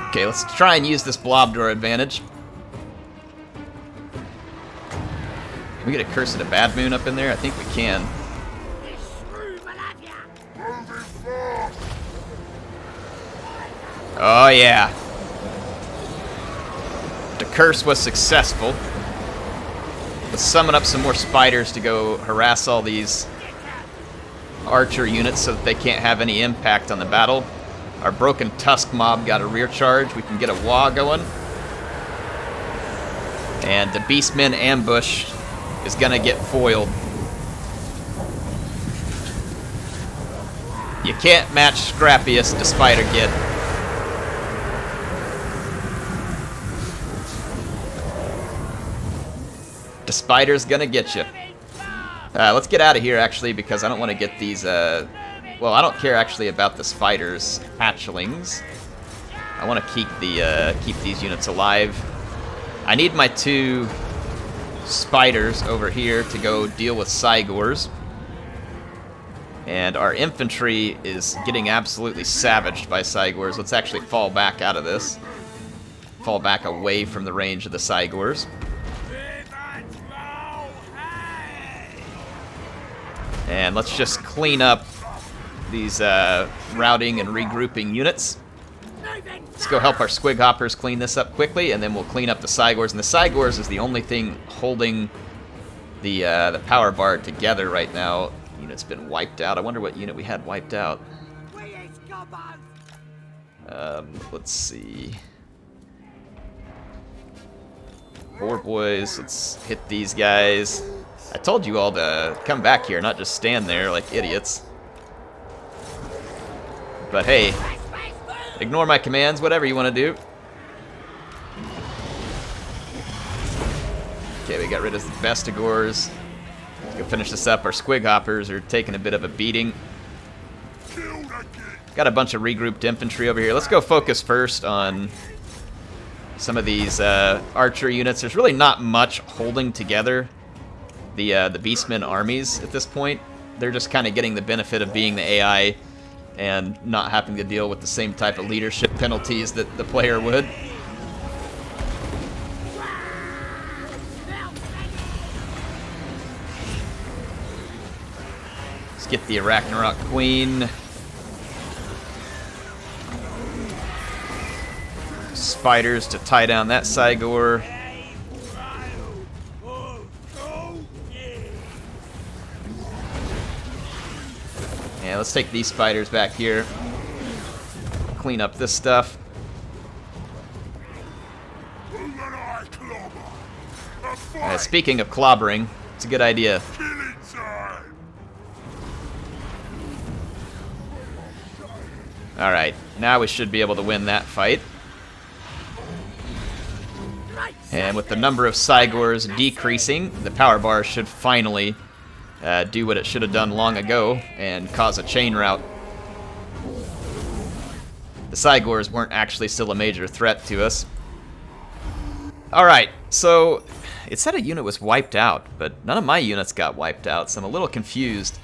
Okay, let's try and use this blob to our advantage. Can we get a Curse of the Bad Moon up in there? I think we can. Oh yeah. The curse was successful. Let's summon up some more spiders to go harass all these archer units so that they can't have any impact on the battle. Our Broken Tusk mob got a rear charge. We can get a WAH going. And the Beastmen ambush is gonna get foiled. You can't match Scrappiest to Spider Git. The spider's gonna get you. Let's get out of here, actually, because I don't want to get these, well, I don't care, actually, about the spiders' hatchlings. I want to keep these units alive. I need my 2 spiders over here to go deal with Cygors. And our infantry is getting absolutely savaged by Cygors. Let's actually fall back out of this. Fall back away from the range of the Cygors. And let's just clean up these routing and regrouping units. Let's go help our Squig Hoppers clean this up quickly, and then we'll clean up the Cygors. And the Cygors is the only thing holding the power bar together right now. Unit's been wiped out. I wonder what unit we had wiped out. Let's see. Boar boys, let's hit these guys. I told you all to come back here, not just stand there like idiots. But hey, ignore my commands, whatever you want to do. Okay, we got rid of the Vestigores. Let's go finish this up. Our Squig Hoppers are taking a bit of a beating. Got a bunch of regrouped infantry over here. Let's go focus first on some of these archer units. There's really not much holding together the Beastmen armies at this point. They're just kind of getting the benefit of being the AI and not having to deal with the same type of leadership penalties that the player would. Let's get the Arachnarok Queen. Spiders to tie down that Cygor. Yeah, let's take these spiders back here. Clean up this stuff. Speaking of clobbering, it's a good idea. Alright, now we should be able to win that fight. And with the number of Cygors decreasing, the power bar should finally do what it should have done long ago and cause a chain rout. The Cygors weren't actually still a major threat to us. Alright, so it said a unit was wiped out, but none of my units got wiped out, so I'm a little confused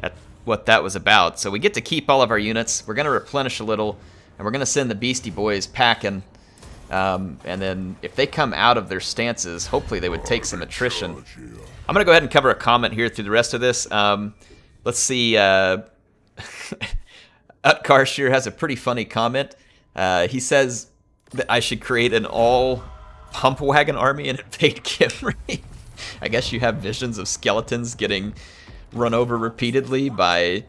at what that was about. So we get to keep all of our units, we're going to replenish a little, and we're going to send the Beastie Boys packing. And then if they come out of their stances, hopefully they would take some attrition. I'm going to go ahead and cover a comment here through the rest of this. Let's see. Utkarshir has a pretty funny comment. He says that I should create an all-pump wagon army and invade Kimry. I guess you have visions of skeletons getting run over repeatedly by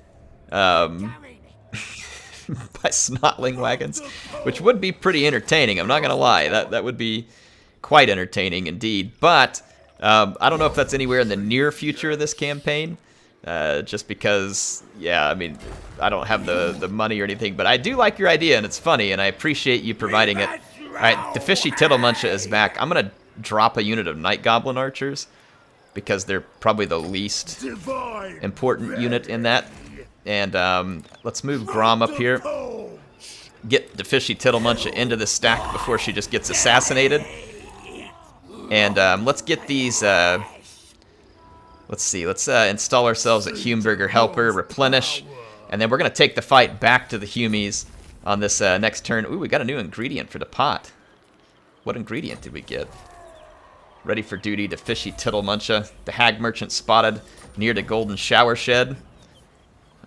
by snotling wagons, which would be pretty entertaining. I'm not gonna lie, that would be quite entertaining indeed. But I don't know if that's anywhere in the near future of this campaign, just because, yeah, I mean, I don't have the money or anything. But I do like your idea, and it's funny, and I appreciate you providing it. All right, the fishy Tiddlemuncha is back. I'm gonna drop a unit of Night Goblin archers because they're probably the least important unit in that. And let's move Grom up here. Get the fishy Tiddlemuncha into the stack before she just gets assassinated. And let's get these... let's see. Let's install ourselves at Humeburger Helper, replenish. And then we're going to take the fight back to the Humies on this next turn. Ooh, we got a new ingredient for the pot. What ingredient did we get? Ready for duty, the fishy Tiddlemuncha. The hag merchant spotted near the golden shower shed.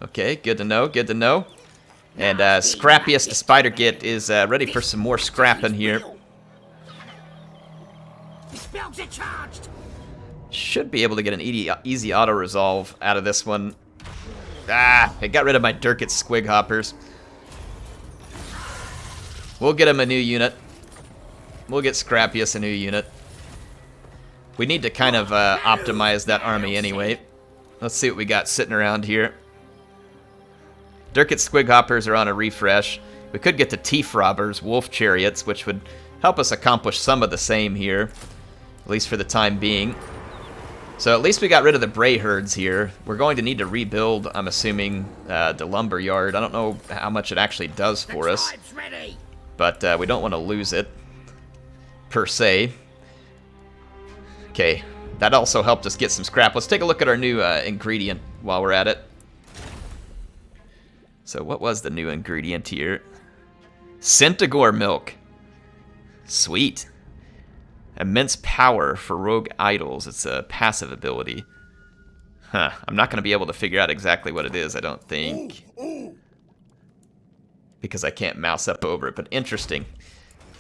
Okay, good to know, good to know. And Scrappiest the Spider Git is ready for some more scrapping here. Should be able to get an easy auto-resolve out of this one. Ah, I got rid of my Durkit Squig Hoppers. We'll get him a new unit. We'll get Scrappiest a new unit. We need to kind of optimize that army anyway. Let's see what we got sitting around here. Durkit Squig Hoppers are on a refresh. We could get the Teeth Robbers, Wolf Chariots, which would help us accomplish some of the same here, at least for the time being. So at least we got rid of the Bray Herds here. We're going to need to rebuild, I'm assuming, the lumber yard. I don't know how much it actually does for us, but we don't want to lose it, per se. Okay, that also helped us get some scrap. Let's take a look at our new ingredient while we're at it. So what was the new ingredient here? Centaur milk. Sweet. Immense power for rogue idols. It's a passive ability. Huh. I'm not going to be able to figure out exactly what it is, I don't think. Because I can't mouse up over it, but interesting.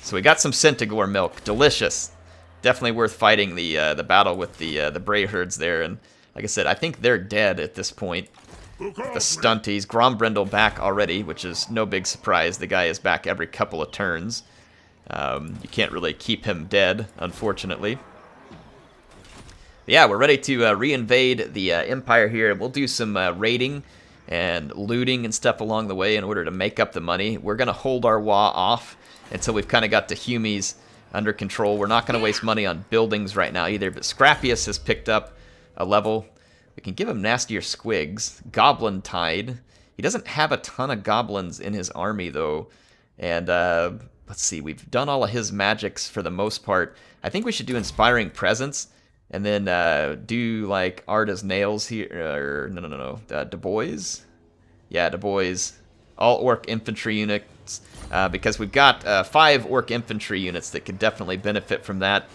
So we got some Centaur milk. Delicious. Definitely worth fighting the battle with the Bray Herds there. And like I said, I think they're dead at this point. The stunties. Grombrindle back already, which is no big surprise. The guy is back every couple of turns. You can't really keep him dead, unfortunately. Yeah, we're ready to reinvade the Empire here. We'll do some raiding and looting and stuff along the way in order to make up the money. We're going to hold our WAH off until we've kind of got the Humies under control. We're not going to waste money on buildings right now either, but Scrappius has picked up a level. We can give him nastier squigs. Goblin Tide. He doesn't have a ton of goblins in his army, though. And let's see, we've done all of his magics for the most part. I think we should do Inspiring Presence. And then do like Arda's Nails here, or no, BOYZ? Yeah, BOYZ. All Orc Infantry units, because we've got 5 Orc Infantry units that could definitely benefit from that.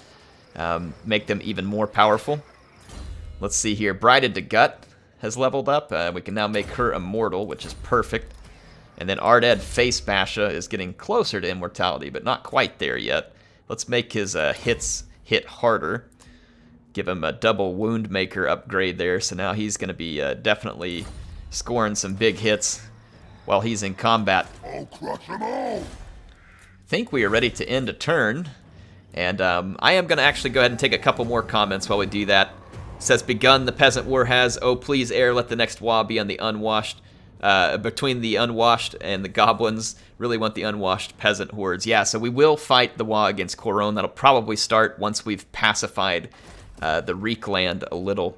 Make them even more powerful. Let's see here, Brided to Gut has leveled up. We can now make her immortal, which is perfect. And then Arded Face Basha is getting closer to immortality, but not quite there yet. Let's make his hits hit harder. Give him a double wound maker upgrade there, so now he's going to be definitely scoring some big hits while he's in combat.
I'll crush them all.
I think we are ready to end a turn, and I am going to actually go ahead and take a couple more comments while we do that. It says, begun the peasant war has, oh please air, let the next WAH be on the unwashed, between the unwashed and the goblins. Really want the unwashed peasant hordes. Yeah, so we will fight the WAH against Coron. That'll probably start once we've pacified the Reek land a little.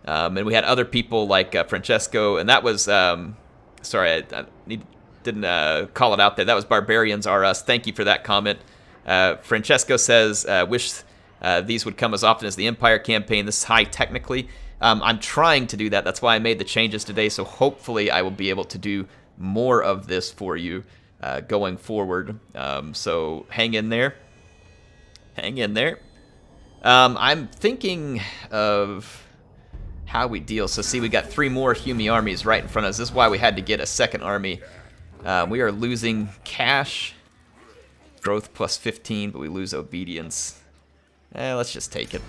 And we had other people like Francesco, and that was, sorry, I didn't call it out there. That was Barbarians Are Us. Thank you for that comment. Francesco says, wish these would come as often as the Empire campaign. This is high technically. I'm trying to do that. That's why I made the changes today, so hopefully I will be able to do more of this for you going forward. So hang in there. Hang in there. I'm thinking of how we deal. So see, we got 3 more Humie armies right in front of us. This is why we had to get a second army. We are losing cash. Growth plus 15, but we lose obedience. Let's just take it.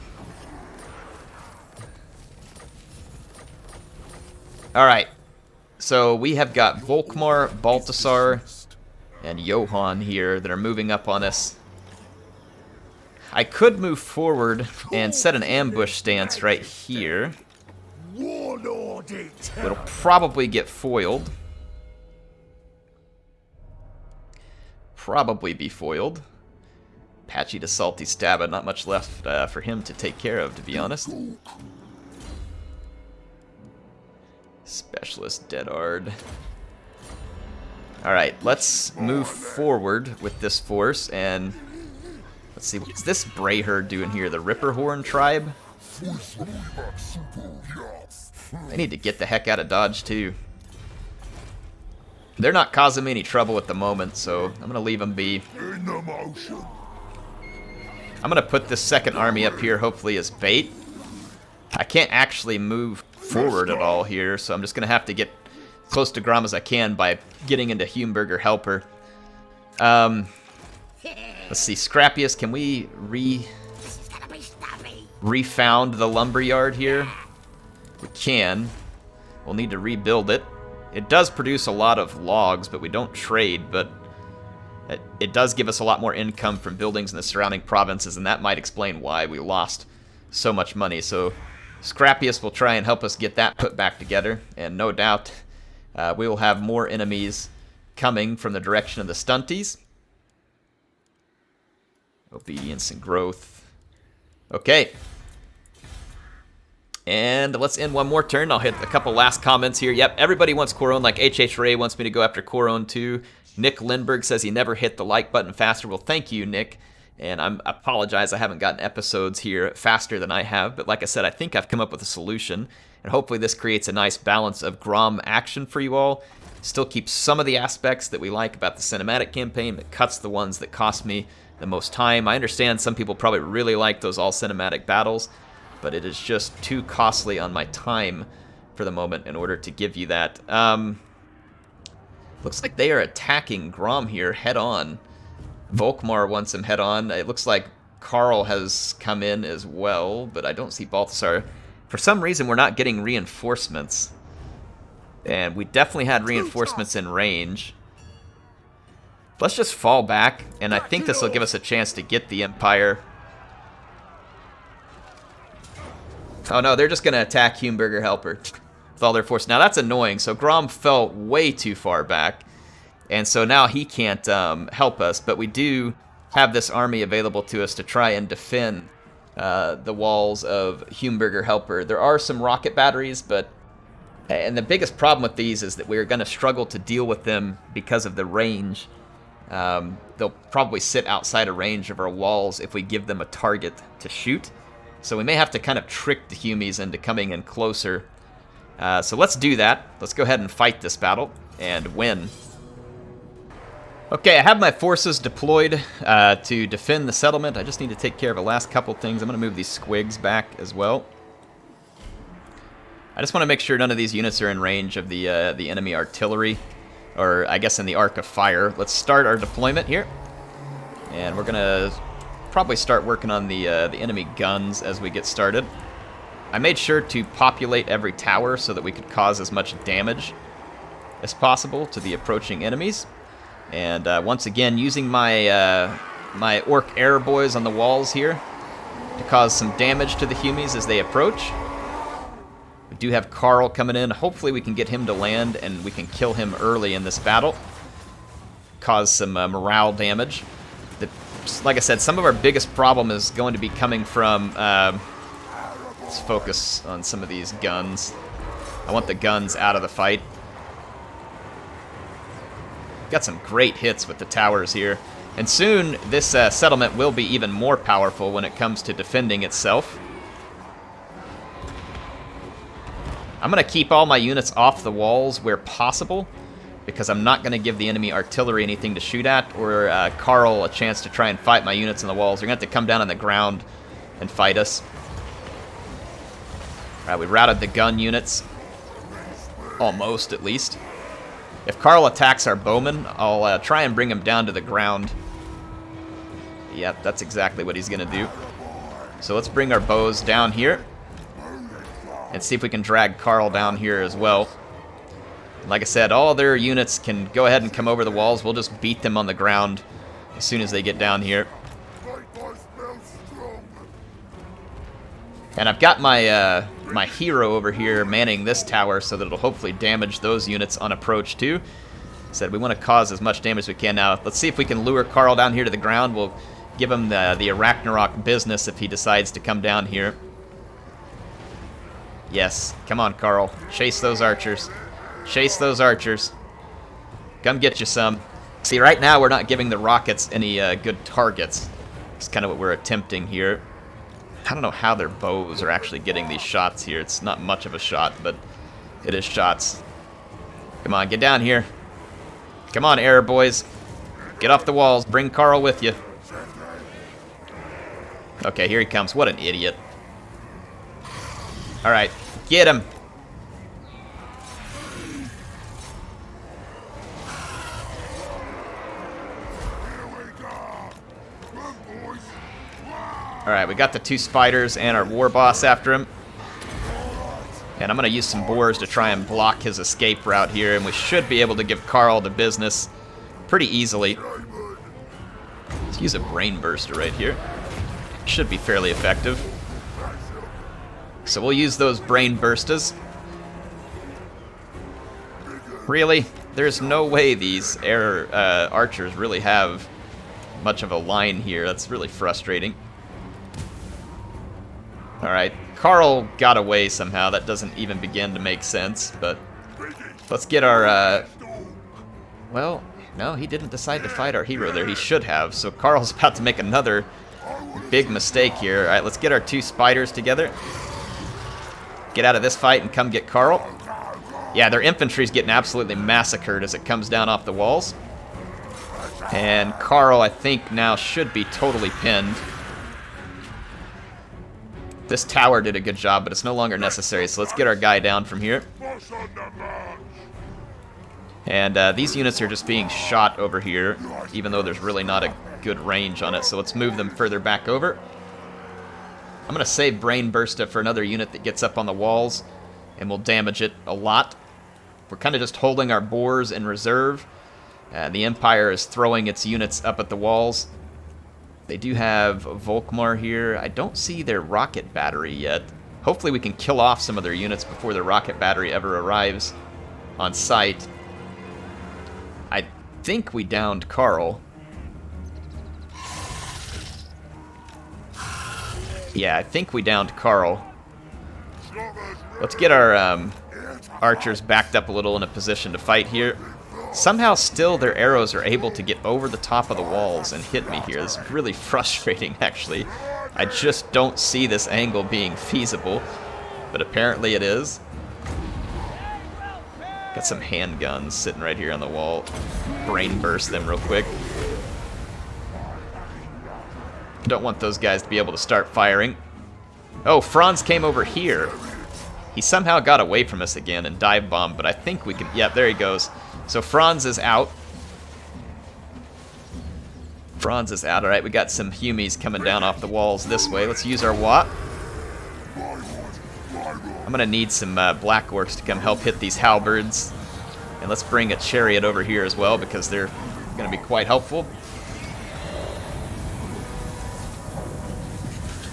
Alright. So we have got Volkmar, Baltasar, and Johann here that are moving up on us. I could move forward and set an ambush stance right here. It'll probably get foiled. Probably be foiled. Patchy to Salty Stabba, not much left for him to take care of, to be honest. Specialist Deadard. Alright, let's move forward with this force and... Let's see, what's this Brayherd doing here? The Ripperhorn tribe? They need to get the heck out of Dodge, too. They're not causing me any trouble at the moment, so I'm going to leave them be. I'm going to put this second army up here, hopefully, as bait. I can't actually move forward at all here, so I'm just going to have to get close to Grom as I can by getting into Humeburger Helper. Let's see, Scrappius, can we refound the lumberyard here? We can. We'll need to rebuild it. It does produce a lot of logs, but we don't trade, but it does give us a lot more income from buildings in the surrounding provinces, and that might explain why we lost so much money. So Scrappius will try and help us get that put back together, and no doubt we will have more enemies coming from the direction of the stunties. Obedience and growth. Okay. And let's end one more turn. I'll hit a couple last comments here. Yep, everybody wants Coron, like HH Ray wants me to go after Coron too. Nick Lindbergh says he never hit the like button faster. Well, thank you, Nick. And I apologize, I haven't gotten episodes here faster than I have. But like I said, I think I've come up with a solution. And hopefully this creates a nice balance of Grom action for you all. Still keeps some of the aspects that we like about the cinematic campaign, but cuts the ones that cost me the most time. I understand some people probably really like those all cinematic battles, but it is just too costly on my time for the moment in order to give you that. Looks like they are attacking Grom here head on. Volkmar wants him head on. It looks like Carl has come in as well, but I don't see Balthasar. For some reason, we're not getting reinforcements. And we definitely had reinforcements in range. Let's just fall back, and I think this will give us a chance to get the Empire. Oh no, they're just going to attack Humeburger Helper with all their force. Now that's annoying, so Grom fell way too far back, and so now he can't help us, but we do have this army available to us to try and defend the walls of Humeburger Helper. There are some rocket batteries, but... And the biggest problem with these is that we're going to struggle to deal with them because of the range. They'll probably sit outside of range of our walls if we give them a target to shoot. So we may have to kind of trick the Humies into coming in closer. So let's do that. Let's go ahead and fight this battle and win. Okay, I have my forces deployed to defend the settlement. I just need to take care of the last couple things. I'm going to move these squigs back as well. I just want to make sure none of these units are in range of the enemy artillery, or I guess in the arc of fire. Let's start our deployment here, and we're gonna probably start working on the enemy guns as we get started. I made sure to populate every tower so that we could cause as much damage as possible to the approaching enemies. And once again, using my my orc error boys on the walls here to cause some damage to the Humies as they approach. We do have Carl coming in. Hopefully we can get him to land and we can kill him early in this battle. Cause some morale damage. Like I said, some of our biggest problem is going to be coming from... let's focus on some of these guns. I want the guns out of the fight. Got some great hits with the towers here. And soon this settlement will be even more powerful when it comes to defending itself. I'm going to keep all my units off the walls where possible, because I'm not going to give the enemy artillery anything to shoot at, or Carl a chance to try and fight my units on the walls. They're going to have to come down on the ground and fight us. Alright, we routed the gun units. Almost, at least. If Carl attacks our bowmen, I'll try and bring him down to the ground. Yep, that's exactly what he's going to do. So let's bring our bows down here and see if we can drag Carl down here as well. Like I said, all their units can go ahead and come over the walls. We'll just beat them on the ground as soon as they get down here. And I've got my my hero over here manning this tower so that it'll hopefully damage those units on approach too. Said we want to cause as much damage as we can now. Let's see if we can lure Carl down here to the ground. We'll give him the Ragnarok business if he decides to come down here. Yes, come on, Carl. Chase those archers. Chase those archers. Come get you some. See, right now we're not giving the rockets any good targets. It's kind of what we're attempting here. I don't know how their bows are actually getting these shots here. It's not much of a shot, but it is shots. Come on, get down here. Come on, error boys. Get off the walls. Bring Carl with you. Okay, here he comes. What an idiot. Alright, get him. Alright, we got the 2 spiders and our war boss after him. And I'm going to use some boars to try and block his escape route here, and we should be able to give Carl the business pretty easily. Let's use a brain burster right here. Should be fairly effective. So we'll use those brain bursters. Really? There's no way these archers really have much of a line here. That's really frustrating. Alright, Carl got away somehow. That doesn't even begin to make sense, but let's get our, well, no, he didn't decide to fight our hero there. He should have, so Carl's about to make another big mistake here. Alright, let's get our 2 spiders together. Get out of this fight and come get Carl. Yeah, their infantry's getting absolutely massacred as it comes down off the walls. And Carl, I think, now should be totally pinned. This tower did a good job, but it's no longer necessary, so let's get our guy down from here. And these units are just being shot over here, even though there's really not a good range on it, so let's move them further back over. I'm going to save Brain Bursta for another unit that gets up on the walls, and will damage it a lot. We're kind of just holding our boars in reserve, The Empire is throwing its units up at the walls. They do have Volkmar here. I don't see their rocket battery yet. Hopefully we can kill off some of their units before the rocket battery ever arrives on site. I think we downed Karl. Yeah, I think we downed Karl. Let's get our archers backed up a little in a position to fight here. Somehow still their arrows are able to get over the top of the walls and hit me here. This is really frustrating, actually. I just don't see this angle being feasible, but apparently it is. Got some handguns sitting right here on the wall. Brain burst them real quick. Don't want those guys to be able to start firing. Oh, Franz came over here. He somehow got away from us again and dive bombed, but I think we can... Yeah, there he goes. So Franz is out. Franz is out. Alright, we got some Humies coming down off the walls this way. Let's use our WAT. I'm going to need some Black Orcs to come help hit these halberds. And let's bring a chariot over here as well, because they're going to be quite helpful.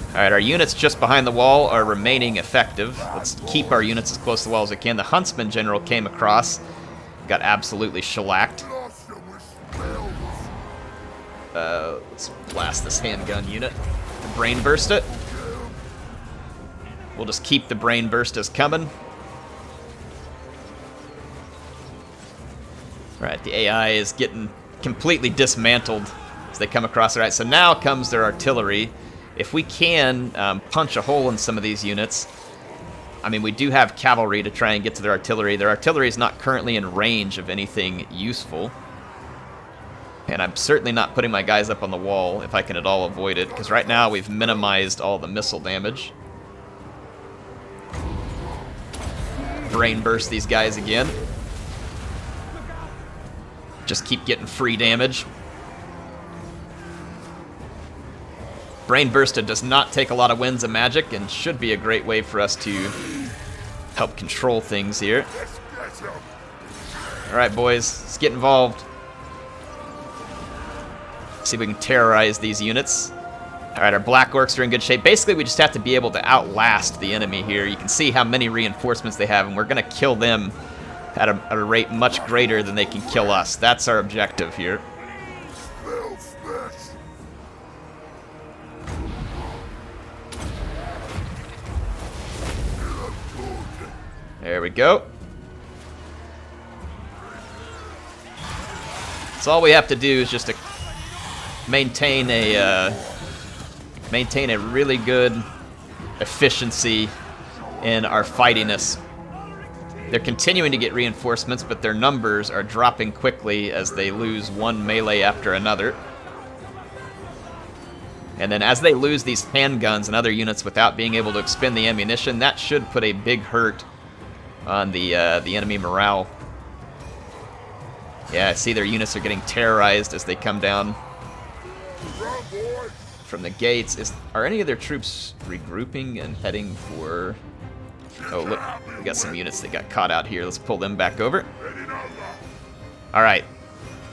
Alright, our units just behind the wall are remaining effective. Let's keep our units as close to the wall as we can. The Huntsman General came across. Got absolutely shellacked. Let's blast this handgun unit. Brain burst it. We'll just keep the brain bursters coming. Alright, the AI is getting completely dismantled as they come across. Alright, so now comes their artillery. If we can punch a hole in some of these units, I mean, we do have cavalry to try and get to their artillery. Their artillery is not currently in range of anything useful. And I'm certainly not putting my guys up on the wall if I can at all avoid it, because right now we've minimized all the missile damage. Brain burst these guys again. Just keep getting free damage. Brain Burster does not take a lot of winds of magic and should be a great way for us to help control things here. Alright, boys, let's get involved. See if we can terrorize these units. Alright, our Black Orcs are in good shape. Basically, we just have to be able to outlast the enemy here. You can see how many reinforcements they have, and we're going to kill them at a rate much greater than they can kill us. That's our objective here. There we go. So all we have to do is just to maintain a really good efficiency in our fightiness. They're continuing to get reinforcements, but their numbers are dropping quickly as they lose one melee after another. And then as they lose these handguns and other units without being able to expend the ammunition, that should put a big hurt on the enemy morale. Yeah, I see their units are getting terrorized as they come down from the gates. Are any of their troops regrouping and heading for... Oh, look, we got some units that got caught out here. Let's pull them back over. Alright.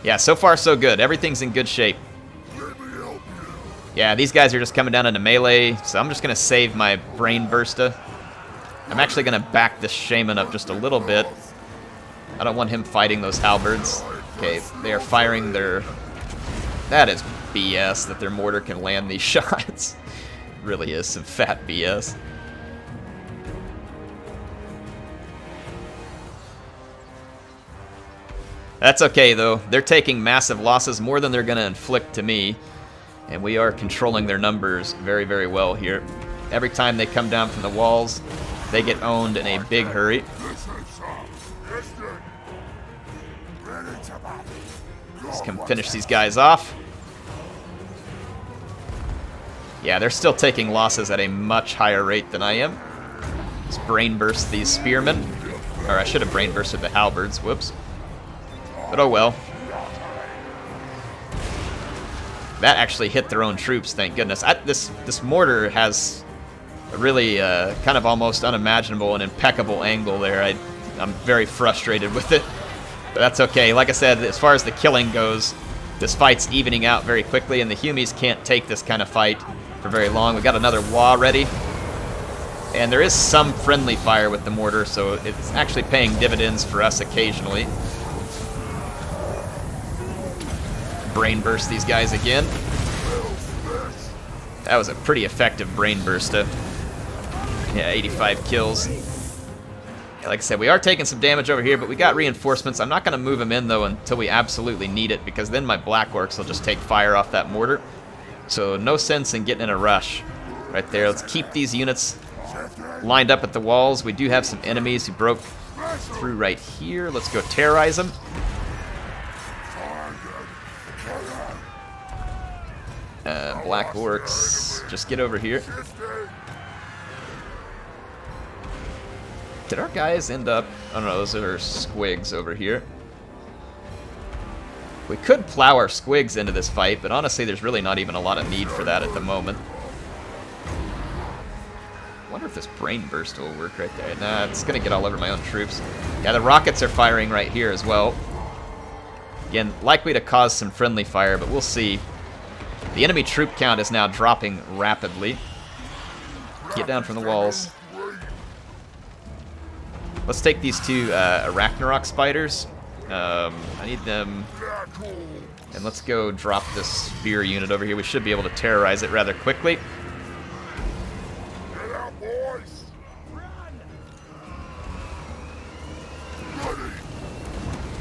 Yeah, so far so good. Everything's in good shape. Yeah, these guys are just coming down into melee, so I'm just going to save my Brain Bursta. I'm actually going to back this Shaman up just a little bit. I don't want him fighting those halberds. Okay, they are firing their... That is BS that their mortar can land these shots. Really is some fat BS. That's okay, though. They're taking massive losses, more than they're going to inflict to me. And we are controlling their numbers very, very well here. Every time they come down from the walls, they get owned in a big hurry. Let's come finish these guys off. Yeah, they're still taking losses at a much higher rate than I am. Let's brain burst these spearmen. Or I should have brain bursted the halberds, whoops. But oh well. That actually hit their own troops, thank goodness. This mortar has a really kind of almost unimaginable and impeccable angle there. I'm very frustrated with it. But that's okay. Like I said, as far as the killing goes, this fight's evening out very quickly, and the Humies can't take this kind of fight for very long. We got another WAH ready. And there is some friendly fire with the mortar, so it's actually paying dividends for us occasionally. Brain burst these guys again. That was a pretty effective brain burster. Yeah, 85 kills. Yeah, like I said, we are taking some damage over here, but we got reinforcements. I'm not going to move them in, though, until we absolutely need it, because then my Black Orcs will just take fire off that mortar. So no sense in getting in a rush right there. Let's keep these units lined up at the walls. We do have some enemies who broke through right here. Let's go terrorize them. Black Orcs, just get over here. Did our guys end up... Oh no, those are squigs over here. We could plow our squigs into this fight, but honestly there's really not even a lot of need for that at the moment. I wonder if this brain burst will work right there. Nah, it's going to get all over my own troops. Yeah, the rockets are firing right here as well. Again, likely to cause some friendly fire, but we'll see. The enemy troop count is now dropping rapidly. Get down from the walls. Let's take these two Arachnarok spiders. I need them. And let's go drop this spear unit over here. We should be able to terrorize it rather quickly.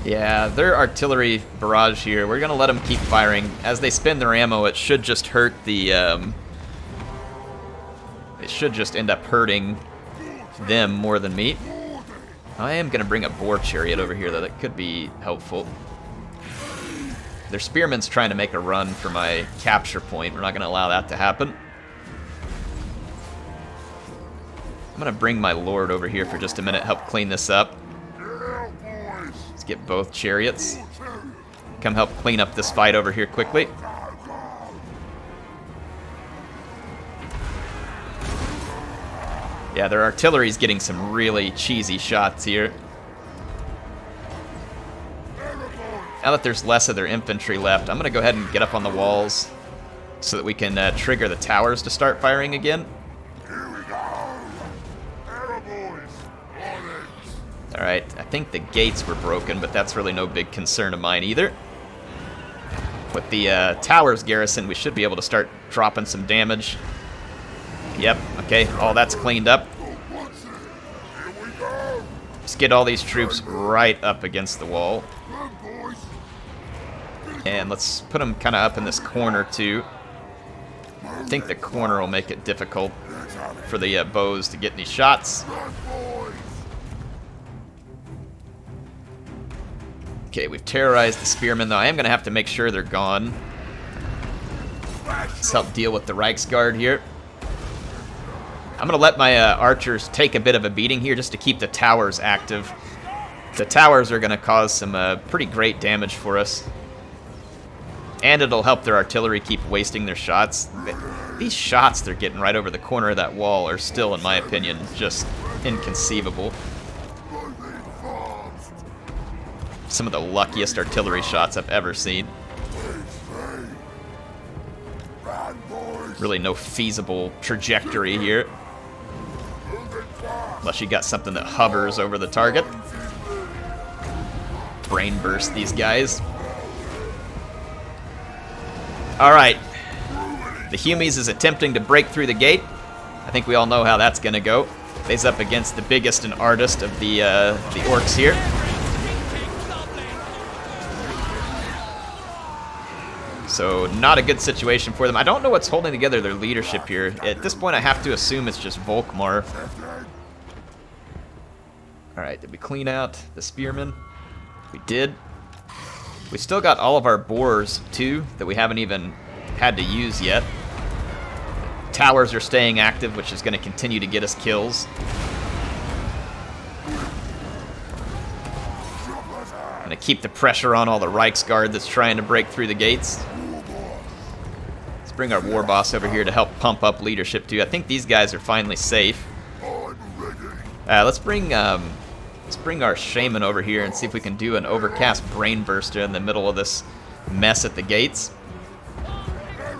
Yeah, their artillery barrage here. We're going to let them keep firing. As they spend their ammo, it should just hurt the... it should just end up hurting them more than me. I am going to bring a boar chariot over here, though. That could be helpful. Their spearman's trying to make a run for my capture point. We're not going to allow that to happen. I'm going to bring my lord over here for just a minute, help clean this up. Get both chariots. Come help clean up this fight over here quickly. Yeah, their artillery's getting some really cheesy shots here. Now that there's less of their infantry left, I'm going to go ahead and get up on the walls so that we can trigger the towers to start firing again. Alright, I think the gates were broken, but that's really no big concern of mine either. With the towers garrison, we should be able to start dropping some damage. Yep, okay, all that's cleaned up. Just get all these troops right up against the wall. And let's put them kind of up in this corner too. I think the corner will make it difficult for the bows to get any shots. Okay, we've terrorized the spearmen, though. I am going to have to make sure they're gone. Let's help deal with the Reichsguard here. I'm going to let my archers take a bit of a beating here just to keep the towers active. The towers are going to cause some pretty great damage for us. And it'll help their artillery keep wasting their shots. These shots they're getting right over the corner of that wall are still, in my opinion, just inconceivable. Some of the luckiest artillery shots I've ever seen. Really no feasible trajectory here. Unless you got something that hovers over the target. Brain burst these guys. Alright. The Humies is attempting to break through the gate. I think we all know how that's going to go. He's up against the biggest and artist of the orcs here. So not a good situation for them. I don't know what's holding together their leadership here. At this point, I have to assume it's just Volkmar. Alright, did we clean out the spearmen? We did. We still got all of our boars, too, that we haven't even had to use yet. Towers are staying active, which is going to continue to get us kills. Going to keep the pressure on all the Reichsguard that's trying to break through the gates. Let's bring our war boss over here to help pump up leadership, too. I think these guys are finally safe. Let's bring Let's bring our shaman over here and see if we can do an overcast brain burster in the middle of this mess at the gates.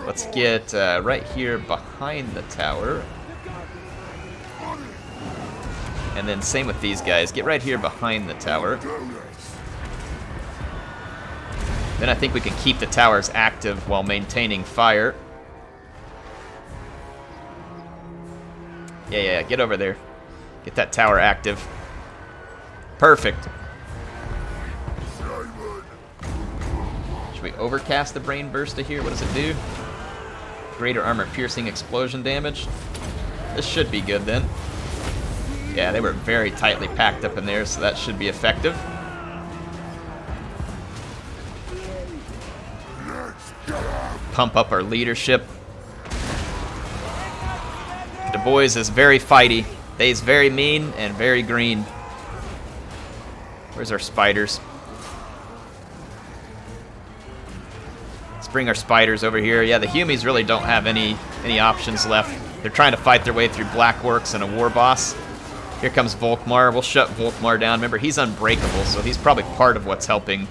Let's get right here behind the tower. And then same with these guys. Get right here behind the tower. Then I think we can keep the towers active while maintaining fire. Yeah, get over there. Get that tower active. Perfect. Should we overcast the brain burster here? What does it do? Greater armor piercing explosion damage. This should be good then. Yeah, they were very tightly packed up in there, so that should be effective. Pump up our leadership. The boys is very fighty. They's very mean and very green. Where's our spiders? Let's bring our spiders over here. Yeah, the Humies really don't have any options left. They're trying to fight their way through Blackworks and a war boss. Here comes Volkmar. We'll shut Volkmar down. Remember, he's unbreakable, so he's probably part of what's helping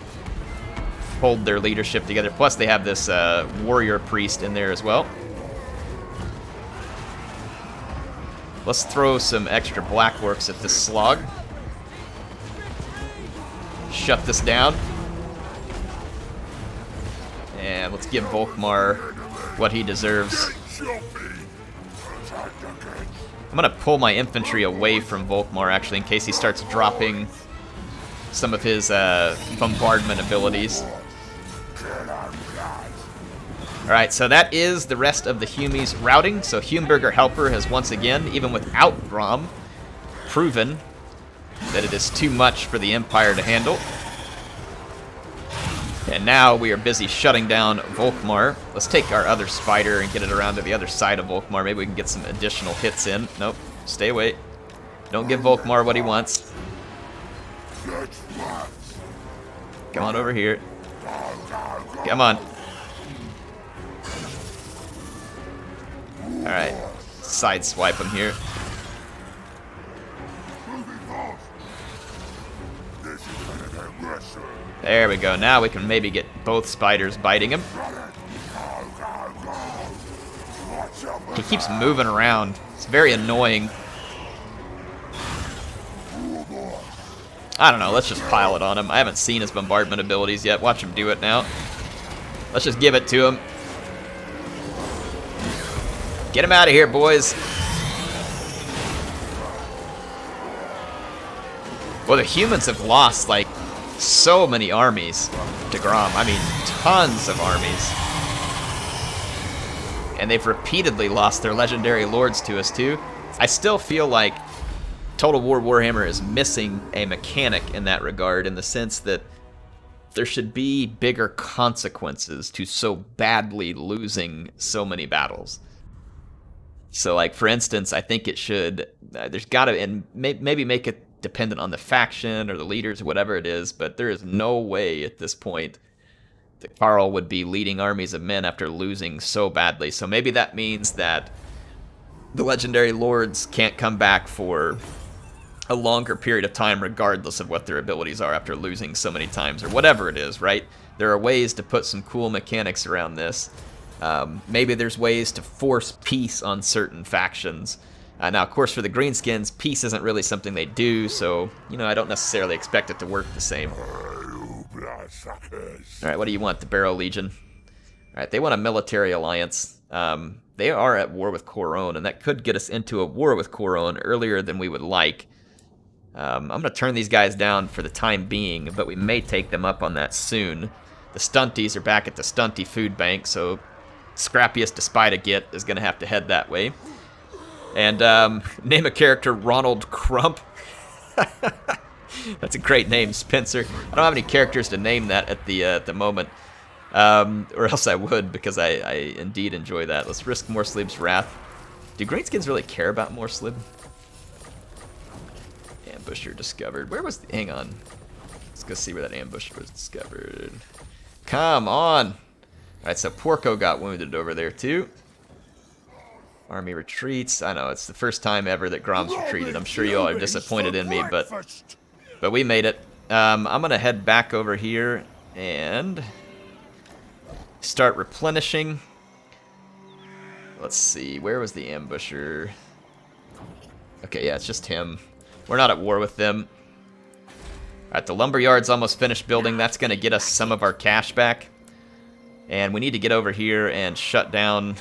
hold their leadership together. Plus, they have this warrior priest in there as well. Let's throw some extra Blackworks at this slog. Shut this down. And let's give Volkmar what he deserves. I'm going to pull my infantry away from Volkmar, actually, in case he starts dropping some of his bombardment abilities. Alright, so that is the rest of the Humies routing. So Humeburger Helper has once again, even without Grom, proven that it is too much for the Empire to handle. And now we are busy shutting down Volkmar. Let's take our other spider and get it around to the other side of Volkmar. Maybe we can get some additional hits in. Nope, stay away. Don't give Volkmar what he wants. Come on over here. Come on. Alright, sideswipe him here. There we go. Now we can maybe get both spiders biting him. He keeps moving around. It's very annoying. I don't know. Let's just pile it on him. I haven't seen his bombardment abilities yet. Watch him do it now. Let's just give it to him. Get him out of here, boys. Well, the humans have lost, like, so many armies to Grom. I mean, tons of armies. And they've repeatedly lost their legendary lords to us, too. I still feel like Total War Warhammer is missing a mechanic in that regard, in the sense that there should be bigger consequences to so badly losing so many battles. So, like, for instance, I think it should, there's got to, and maybe make it dependent on the faction or the leaders or whatever it is, but there is no way at this point that Karl would be leading armies of men after losing so badly. So maybe that means that the legendary lords can't come back for a longer period of time regardless of what their abilities are after losing so many times or whatever it is, right? There are ways to put some cool mechanics around this. Maybe there's ways to force peace on certain factions. Now, of course, for the Greenskins, peace isn't really something they do, so, you know, I don't necessarily expect it to work the same. Alright, what do you want, the Barrow Legion? Alright, they want a military alliance. They are at war with Coron, and that could get us into a war with Coron earlier than we would like. I'm going to turn these guys down for the time being, but we may take them up on that soon. The Stunties are back at the Stunty Food Bank, so scrappiest despite a git is going to have to head that way. And name a character Ronald Crump. That's a great name, Spencer. I don't have any characters to name that at the moment. Or else I would, because I indeed enjoy that. Let's risk Morslib's Wrath. Do Greenskins really care about Morslib? Ambusher discovered. Where was hang on. Let's go see where that ambusher was discovered. Come on! Alright, so Porco got wounded over there too. Army retreats. I know, it's the first time ever that Grom's retreated. I'm sure you all are disappointed in me, but But we made it. I'm going to head back over here and start replenishing. Let's see, where was the ambusher? Okay, yeah, it's just him. We're not at war with them. Alright, the lumberyard's almost finished building. That's going to get us some of our cash back. And we need to get over here and shut down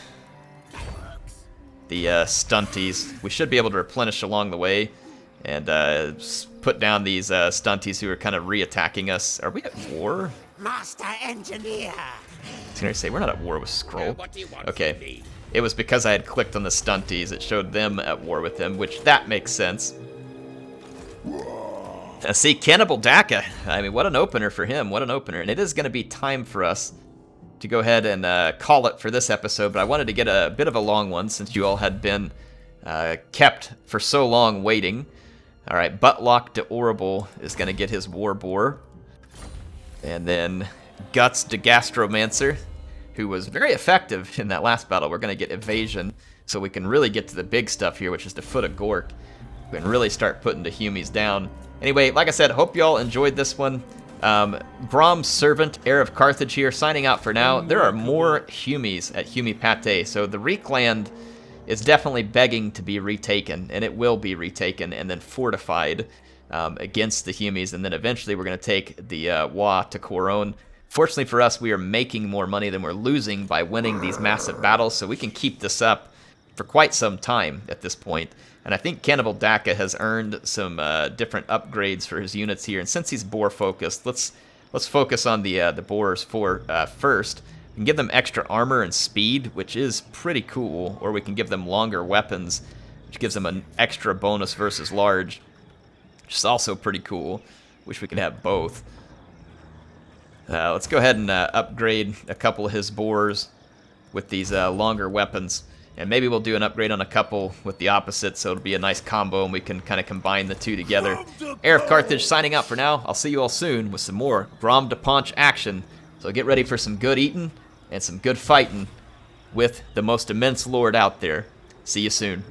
the stunties. We should be able to replenish along the way and put down these stunties who are kind of re-attacking us. Are we at war?
Master Engineer.
I was going to say, we're not at war with Skrull. Okay. It was because I had clicked on the stunties. It showed them at war with him, which that makes sense. See, Cannibal Daka. I mean, what an opener for him. What an opener. And it is going to be time for us to go ahead and call it for this episode, but I wanted to get a bit of a long one since you all had been kept for so long waiting. All right, Buttlock de Orrible is going to get his War Boar. And then Guts de Gastromancer, who was very effective in that last battle. We're going to get Evasion, so we can really get to the big stuff here, which is the Foot of Gork. We can really start putting the Humies down. Anyway, like I said, hope you all enjoyed this one. Grom's servant, HeirofCarthage here, signing out for now. There are more Humies at Humipate, so the Reekland is definitely begging to be retaken, and it will be retaken and then fortified against the Humies, and then eventually we're going to take the Waagh to Coron. Fortunately for us, we are making more money than we're losing by winning these massive battles, so we can keep this up for quite some time at this point. And I think Cannibal Daka has earned some different upgrades for his units here. And since he's boar focused, let's focus on the boars first. We can give them extra armor and speed, which is pretty cool. Or we can give them longer weapons, which gives them an extra bonus versus large, which is also pretty cool. Wish we could have both. Let's go ahead and upgrade a couple of his boars with these longer weapons. And maybe we'll do an upgrade on a couple with the opposite, so it'll be a nice combo and we can kind of combine the two together. HeirofCarthage signing out for now. I'll see you all soon with some more Grom de Paunch action. So get ready for some good eating and some good fighting with the most immense lord out there. See you soon.